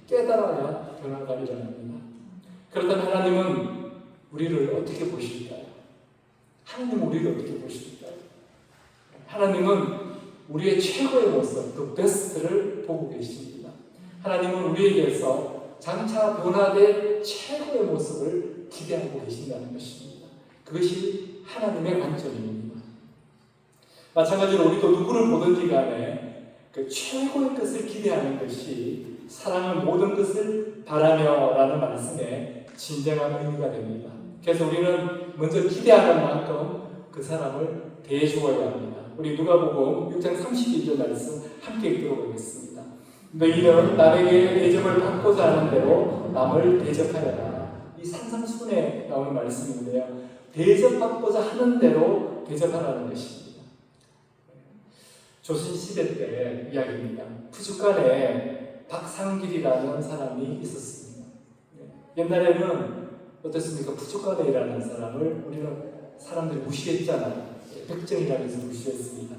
깨달아야 변화가 일어납니다. 그렇다면 하나님은 우리를 어떻게 보실까요? 하나님은 우리를 어떻게 보실까요? 하나님은 우리의 최고의 모습, 그 베스트를 보고 계십니다. 하나님은 우리에게서 장차 변화될 최고의 모습을 기대하고 계신다는 것입니다. 그것이 하나님의 관점입니다. 마찬가지로 우리도 누구를 보든지 간에 그 최고의 것을 기대하는 것이 사랑은 모든 것을 바라며 라는 말씀에 진정한 의미가 됩니다. 그래서 우리는 먼저 기대하는 만큼 그 사람을 대해주어야 합니다. 우리 누가복음 6장 32절 말씀 함께 읽도록 하겠습니다. 너희는 남에게 대접을 받고자 하는 대로 남을 대접하여라. 이 산상수훈에 나오는 말씀인데요. 대접받고자 하는 대로 대접하라는 것입니다. 조선시대 때 이야기입니다. 푸주간에 박상길이라는 사람이 있었습니다. 옛날에는 어떻습니까? 푸주간에 일하는 사람을 우리는 사람들이 무시했잖아요. 백정이라고 해서 무시했습니다.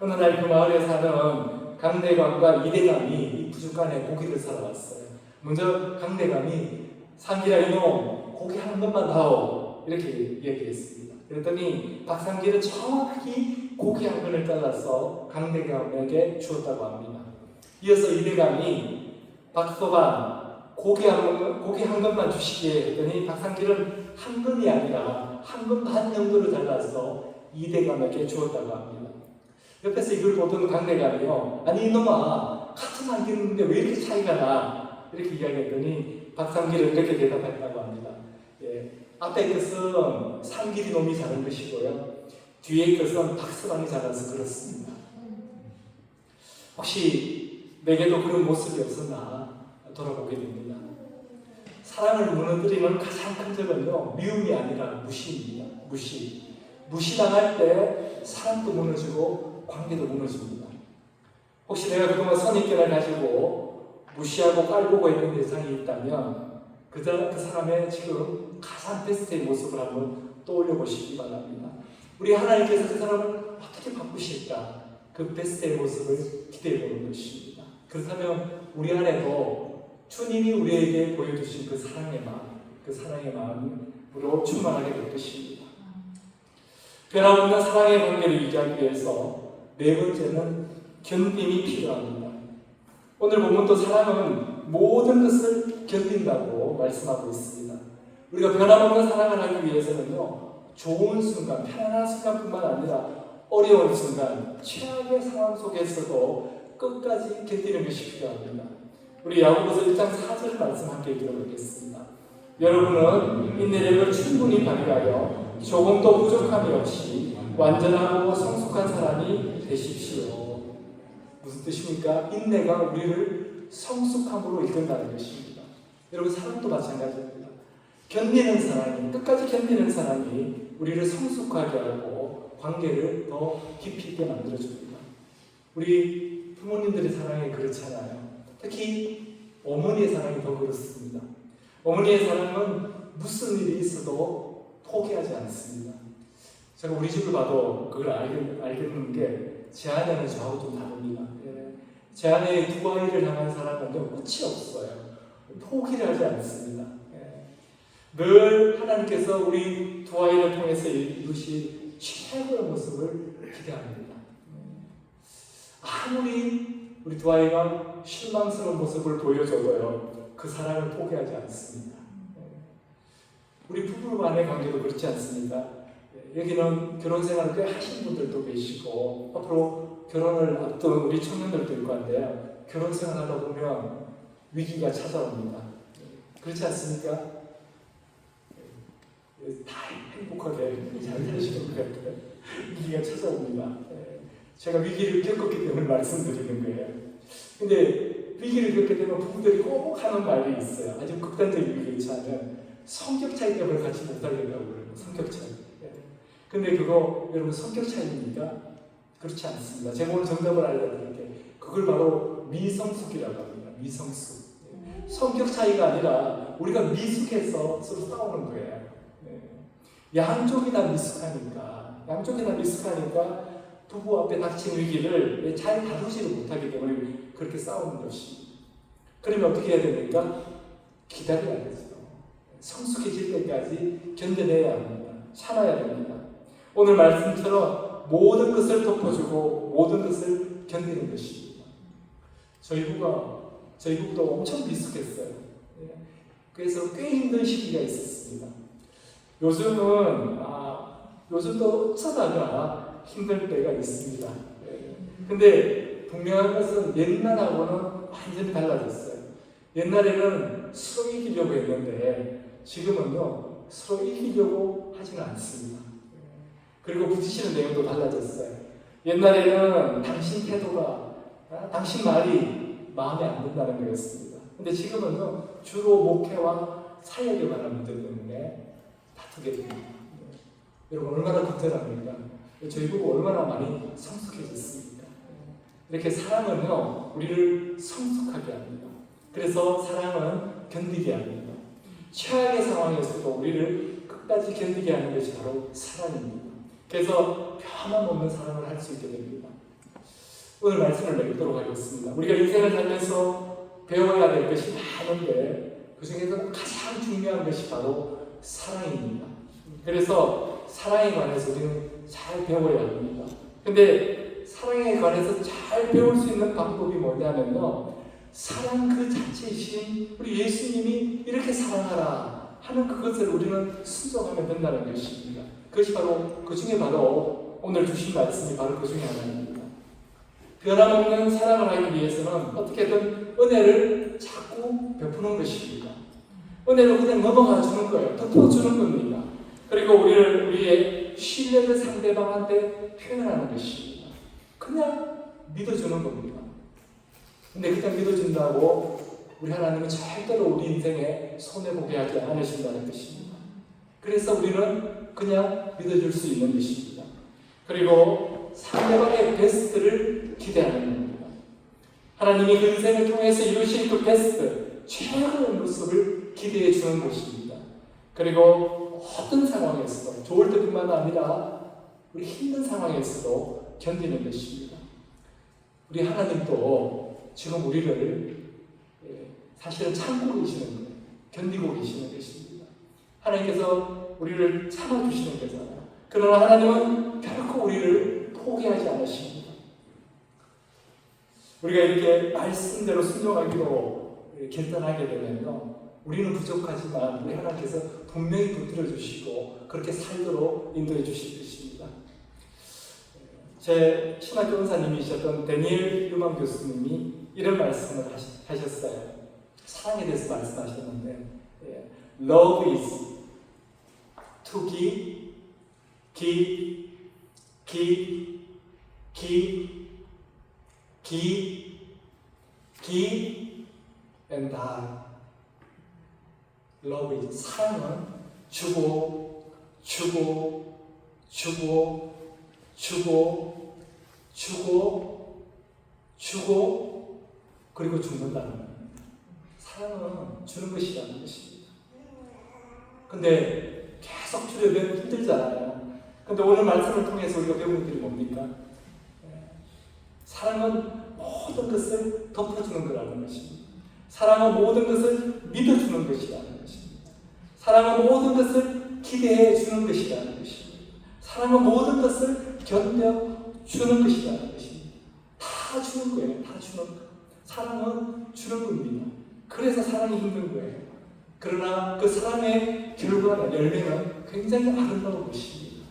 어느 날 그 마을에 사는 강대감과 이대감이 이 푸주간에 고기를 사러 왔어요. 먼저 강대감이 상길아 이놈 고기 한 것만 다오 이렇게 얘기했습니다. 그랬더니 박상길은 정확히 고기 한 근을 잘라서 강대감에게 주었다고 합니다. 이어서 이대감이 박소방 고기 한 근만 주시게 했더니 박상길은 한 근이 아니라 한 근 반 정도를 잘라서 이대감에게 주었다고 합니다. 옆에서 이걸 보던 강대감이요, 아니 이놈아 같은 안경인데 왜 이렇게 차이가 나? 이렇게 이야기했더니 박상길은 이렇게 대답했다고 합니다. 예, 앞에 것은 상길이 놈이 자른 것이고요, 뒤에 것은 박서방이 자라서 그렇습니다. 혹시 내게도 그런 모습이 없었나 돌아보게 됩니다. 사랑을 무너뜨리는 가장 큰 적은요, 미움이 아니라 무시입니다. 무시당할 때 사랑도 무너지고 관계도 무너집니다. 혹시 내가 그동안 선입견을 가지고 무시하고 깔보고 있는 대상이 있다면 그 사람의 지금 가장 베스트의 모습을 한번 떠올려 보시기 바랍니다. 우리 하나님께서 그 사람을 어떻게 바꾸실까? 그 베스트의 모습을 기대해 보는 것입니다. 그렇다면 우리 안에도 주님이 우리에게 보여주신 그 사랑의 마음으로 충만하게 될 것입니다. 변함없는 사랑의 관계를 유지하기 위해서 네 번째는 견딤이 필요합니다. 오늘 본문도 사랑은 모든 것을 견딘다고 말씀하고 있습니다. 우리가 변함없는 사랑을 하기 위해서는요, 좋은 순간, 편안한 순간뿐만 아니라 어려운 순간, 최악의 상황 속에서도 끝까지 견디는 것이 필요합니다. 우리 야고보서 1장 4절 말씀 함께 읽도록 하겠습니다. 여러분은 인내력을 충분히 발휘하여 조금도 부족함이 없이 완전하고 성숙한 사람이 되십시오. 무슨 뜻입니까? 인내가 우리를 성숙함으로 이끈다는 것입니다. 여러분, 사랑도 마찬가지입니다. 견디는 사랑이, 끝까지 견디는 사랑이 우리를 성숙하게 하고 관계를 더 깊이 있게 만들어줍니다. 우리 부모님들의 사랑이 그렇잖아요. 특히 어머니의 사랑이 더 그렇습니다. 어머니의 사랑은 무슨 일이 있어도 포기하지 않습니다. 제가 우리 집을 봐도 그걸 알겠는 게 제 아내는 저하고 좀 다릅니다. 제 아내의 두 아이를 향한 사랑은 끝이 없어요. 포기를 하지 않습니다. 늘 하나님께서 우리 두 아이를 통해서 이루신 최고의 모습을 기대합니다. 아무리 우리 두 아이가 실망스러운 모습을 보여줘도요, 그 사랑을 포기하지 않습니다. 우리 부부 간의 관계도 그렇지 않습니까? 여기는 결혼 생활을 꽤 하신 분들도 계시고 앞으로 결혼을 앞둔 우리 청년들도 있고 한데요, 결혼 생활하다 보면 위기가 찾아옵니다. 그렇지 않습니까? 다 행복하게 잘 사시는 것 같아요. 위기가 찾아옵니다. 제가 위기를 겪었기 때문에 말씀드리는 거예요. 근데 위기를 겪게 되면 부부들이 꼭 하는 말이 있어요. 아주 극단적인 위기에 처하면 성격 차이 때문에 같이 못 살겠다고 그래요. 성격 차이. 근데 그거 여러분 성격 차이입니까? 그렇지 않습니다. 제가 오늘 정답을 알려드릴게요. 그걸 바로 미성숙이라고 합니다. 미성숙. 성격 차이가 아니라 우리가 미숙해서 서로 싸우는 거예요. 양쪽이 다 미숙하니까 부부 앞에 닥친 위기를 잘 다루지를 못하기 때문에 그렇게 싸우는 것이. 그러면 어떻게 해야 됩니까? 기다려야 되죠. 성숙해질 때까지 견뎌내야 합니다. 참아야 됩니다. 오늘 말씀처럼 모든 것을 덮어주고 모든 것을 견디는 것입니다. 저희 부부도 엄청 미숙했어요. 그래서 꽤 힘든 시기가 있었습니다. 요즘도 어쩌다가 힘들 때가 있습니다. 근데 분명한 것은 옛날하고는 완전히 달라졌어요. 옛날에는 서로 이기려고 했는데 지금은요, 서로 이기려고 하지는 않습니다. 그리고 부딪히는 내용도 달라졌어요. 옛날에는 당신 태도가, 당신 말이 마음에 안 든다는 거였습니다. 근데 지금은요, 주로 목회와 사역에 관한 문제 때문에 다투게 됩니다. 여러분 얼마나 간절합니까? 저희 부부 얼마나 많이 성숙해졌습니까? 이렇게 사랑은요, 우리를 성숙하게 합니다. 그래서 사랑은 견디게 합니다. 최악의 상황에서도 우리를 끝까지 견디게 하는 것이 바로 사랑입니다. 그래서 변함없는 사랑을 할 수 있게 됩니다. 오늘 말씀을 맺도록 하겠습니다. 우리가 인생을 살면서 배워야 될 것이 많은데 그 중에서 가장 중요한 것이 바로 사랑입니다. 그래서 사랑에 관해서 우리는 잘 배워야 합니다. 근데 사랑에 관해서 잘 배울 수 있는 방법이 뭐냐면요, 사랑 그 자체이신 우리 예수님이 이렇게 사랑하라 하는 그것을 우리는 순종하면 된다는 것입니다. 그것이 바로 그 중에 바로 오늘 주신 말씀이 바로 그 중에 하나입니다. 변함없는 사랑을 하기 위해서는 어떻게든 은혜를 자꾸 베푸는 것입니다. 은혜를 그냥 넘어가 주는 거예요. 덮어주는 겁니다. 그리고 우리의 신뢰를 상대방한테 표현하는 것입니다. 그냥 믿어주는 겁니다. 근데 그냥 믿어준다고 우리 하나님은 절대로 우리 인생에 손해보게 하지 않으신다는 것입니다. 그래서 우리는 그냥 믿어줄 수 있는 것입니다. 그리고 상대방의 베스트를 기대하는 겁니다. 하나님이 그 인생을 통해서 이루신 그 베스트, 최고의 모습을 기대해 주는 것입니다. 그리고 모든 상황에서도, 좋을 때뿐만 아니라 우리 힘든 상황에서도 견디는 것입니다. 우리 하나님도 지금 우리를 사실은 참고 계시는 거예요. 견디고 계시는 것입니다. 하나님께서 우리를 참아주시는 거잖아요. 그러나 하나님은 결코 우리를 포기하지 않으십니다. 우리가 이렇게 말씀대로 순종하기로 결단하게 되면요, 우리는 부족하지만 우리 하나님께서 분명히 붙들어 주시고 그렇게 살도록 인도해 주실 것입니다. 제 신학교 원사님이셨던 데니엘 유만 교수님이 이런 말씀을 하셨어요. 사랑에 대해서 말씀하셨는데, Love is to give, give, give, give, give, give, and die. Love is 사랑은 주고, 주고, 주고, 주고, 주고, 주고, 그리고 죽는다는 겁니다. 사랑은 주는 것이라는 것입니다. 근데 계속 주려면 힘들잖아요. 근데 오늘 말씀을 통해서 우리가 배운 것들이 뭡니까? 사랑은 모든 것을 덮어주는 거라는 것입니다. 사랑은 모든 것을 믿어주는 것이라는 것입니다. 사랑은 모든 것을 기대해 주는 것이라는 것입니다. 사랑은 모든 것을 견뎌주는 것이라는 것입니다. 다 다 주는 거예요. 다 주는 거. 사랑은 주는 겁니다. 그래서 사랑이 힘든 거예요. 그러나 그 사랑의 결과나 열매는 굉장히 아름다운 것입니다.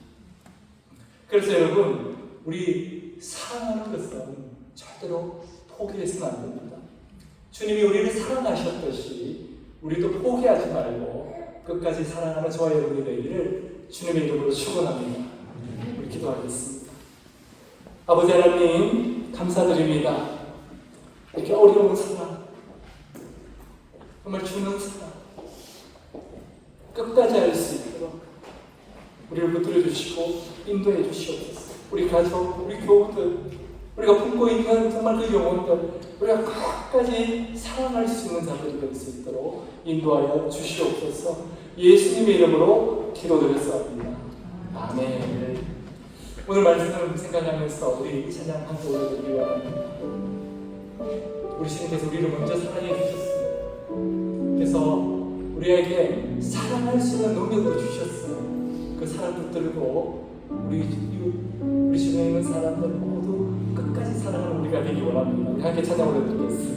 그래서 여러분, 우리 사랑하는 것은 절대로 포기해서는 안 됩니다. 주님이 우리를 사랑하셨듯이 우리도 포기하지 말고 끝까지 사랑하는 저와 여러분이 되기를 주님의 이름으로 축원합니다. 우리 기도하겠습니다. 아버지 하나님 감사드립니다. 이렇게 어려운 사랑, 정말 주는 사랑 끝까지 알 수 있도록 우리를 붙들어 주시고 인도해 주시옵소서. 우리 가족, 우리 교우들, 우리가 품고 있는 정말 그 영혼들, 우리가 끝까지 사랑할 수 있는 자들이 될 수 있도록 인도하여 주시옵소서. 예수님의 이름으로 기도드렸사옵니다. 아멘. 오늘 말씀을 생각하면서 우리 찬양 함께 올려드리기 원합니다. 우리 주님께서 우리를 먼저 사랑해 주셨습니다. 그래서 우리에게 사랑할 수 있는 능력을 주셨어요. 그 사랑 붙들고 우리 주변에 있는 사람들 모두 끝까지 사랑하는 우리가 되기 원합니다. 우리 함께 찬양 올려드리겠습니다.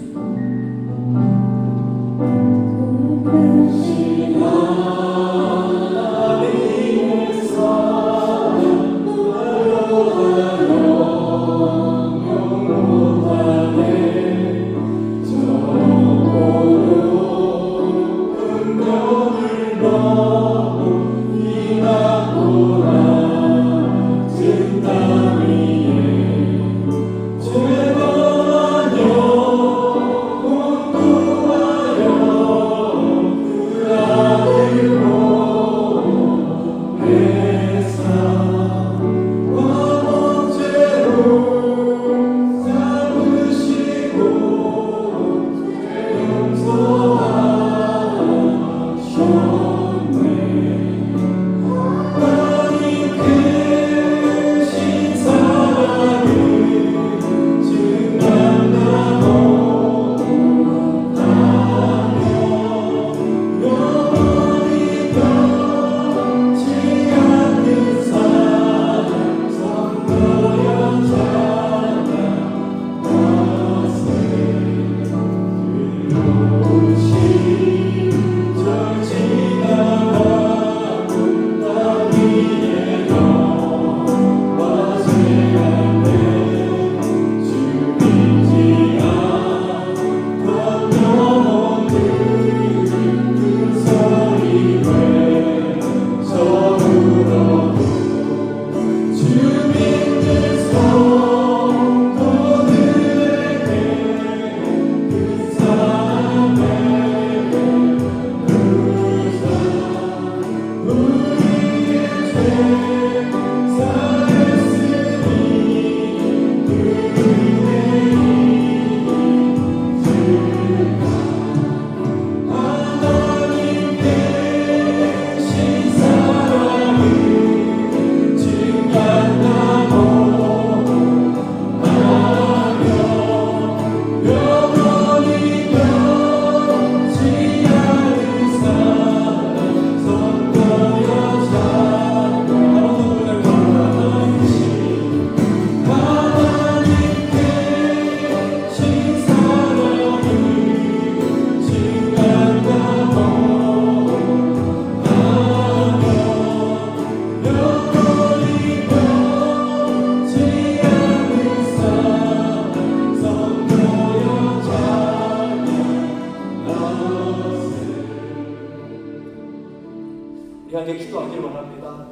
함께 기도하길 원합니다.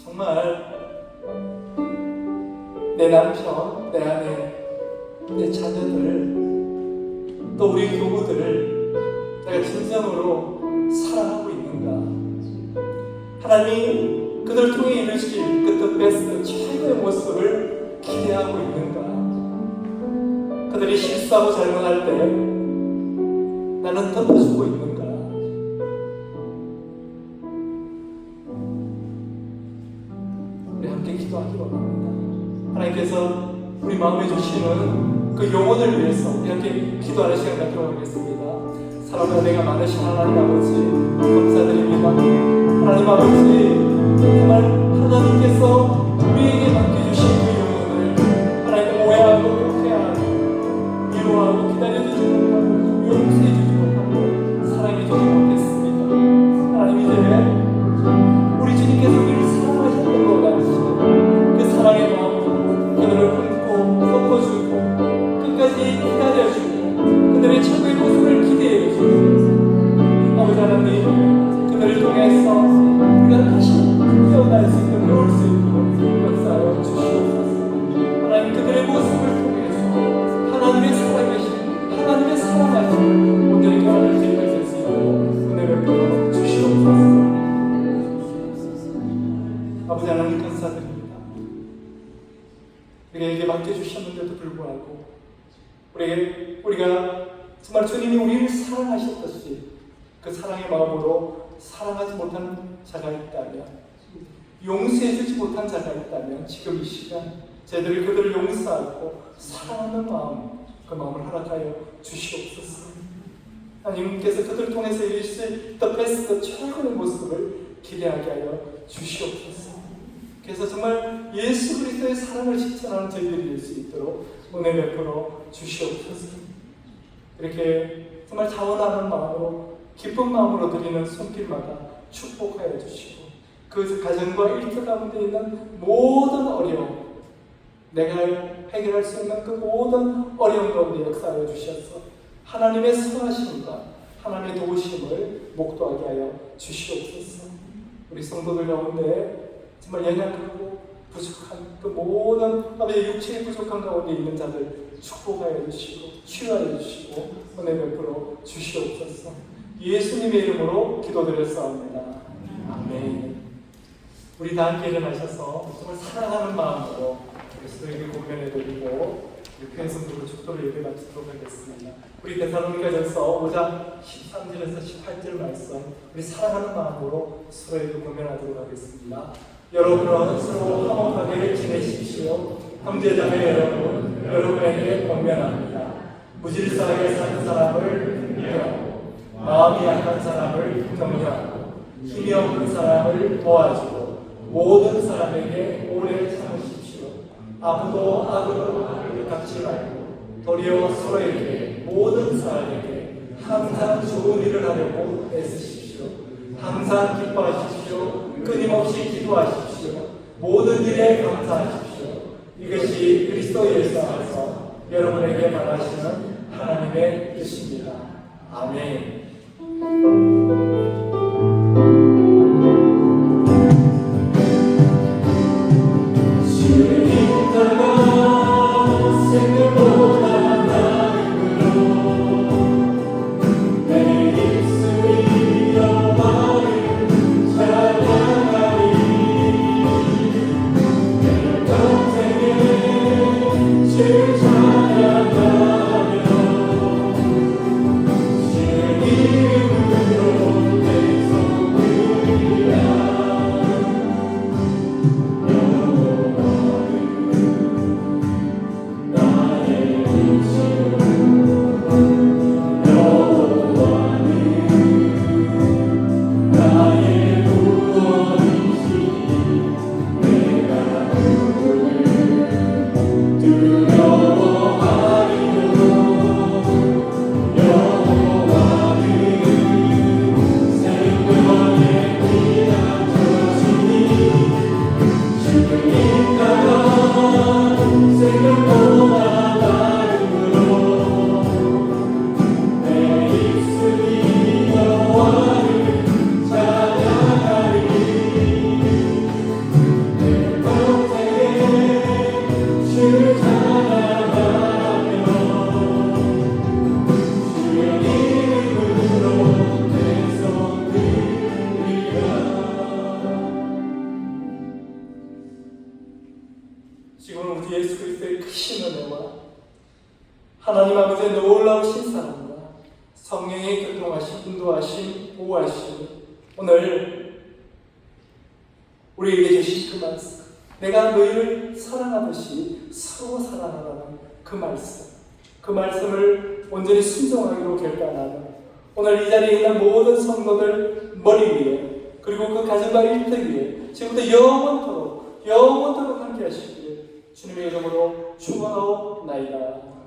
정말 내 남편, 내 아내, 내 자녀들, 또 우리 교우들을 내가 진정으로 사랑하고 있는가? 하나님 그들 통해 이루실 그 The Best 최고의 모습을 기대하고 있는가? 그들이 실수하고 잘못할 때 나는 덮어주고 있는가? 우리 함께 기도하기 원합니다. 하나님께서 우리 마음에 주시는 그 영혼을 위해서 우리 함께 기도하는 시간 갖도록 하겠습니다. 사랑과 은혜가 많으신 하나님 아버지 감사드립니다. 하나님 아버지 정말 하나님께서 우리에게 맡겨주신 그 영혼을 하나님 오해하고 회하고 아버지 하나님 감사드립니다. 우리에게 맡겨주셨는데도 불구하고 우리가 정말 주님이 우리를 사랑하셨듯이 그 사랑의 마음으로 사랑하지 못한 자가 있다면, 용서해주지 못한 자가 있다면 지금 이 시간 저희들이 그들을 용서하고 사랑하는 마음, 그 마음을 허락하여 주시옵소서. 하나님께서 그들을 통해서 이루실 the best, 최고의 모습을 기대하게 하여 주시옵소서. 그래서 정말 예수 그리스도의 사랑을 실천하는 저희들이 될 수 있도록 은혜 베풀어 주시옵소서. 이렇게 정말 자원하는 마음으로, 기쁜 마음으로 드리는 손길마다 축복하여 주시고, 그 가정과 일터 가운데 있는 모든 어려움, 내가 해결할 수 있는 그 모든 어려움 가운데 역사하여 주셔서 하나님의 선하심과 하나님의 도우심을 목도하게 하여 주시옵소서. 우리 성도들 가운데 정말 연약하고 부족한 그 모든 아버지의 육체의 부족한 가운데 있는 자들 축복하여 주시고 치유하여 주시고 은혜 베풀어 주시옵소서. 예수님의 이름으로 기도드렸사옵니다. 아멘. 우리 다 함께 일어나셔서 정말 사랑하는 마음으로 그리스도에게 공면해드리고 육회의 성도로 축도를 예배 마치도록 하겠습니다. 우리 데살로니가전서 5장 13절에서 18절 말씀, 우리 사랑하는 마음으로 서로에게 공면하도록 하겠습니다. 여러분은 서로 화목하게 지내십시오. 형제자매 여러분, 여러분에게 공면합니다. 무질서하게 사는 사람을 긍휼하고, 마음이 약한 사람을 격려하고, 힘이 없는 사람을 도와주고, 모든 사람에게 오래 참으십시오. 아무도 악으로 갚지 말고 도리어 서로에게, 모든 사람에게 항상 좋은 일을 하려고 애쓰십시오. 항상 기뻐하십시오. 끊임없이 기도하십시오. 모든 일에 감사하십시오. 이것이 그리스도 예수 안에서 여러분에게 말하시는 하나님의 뜻입니다. 아멘. 지금은 우리 예수 그리스도의 크신 은혜와 하나님 아버지의 놀라우신 사랑과 성령의 교통하심, 인도하심, 보호하심, 오늘 우리에게 주신 그 말씀, 내가 너희를 사랑하듯이 서로 사랑하라는 그 말씀, 그 말씀을 온전히 순종하기로 결단하는 오늘 이 자리에 있는 모든 성도들 머리 위에, 그리고 그 가정과 일터 위에 지금부터 영원토록 함께 하시기를 주님의 이름으로 축원하옵나이다.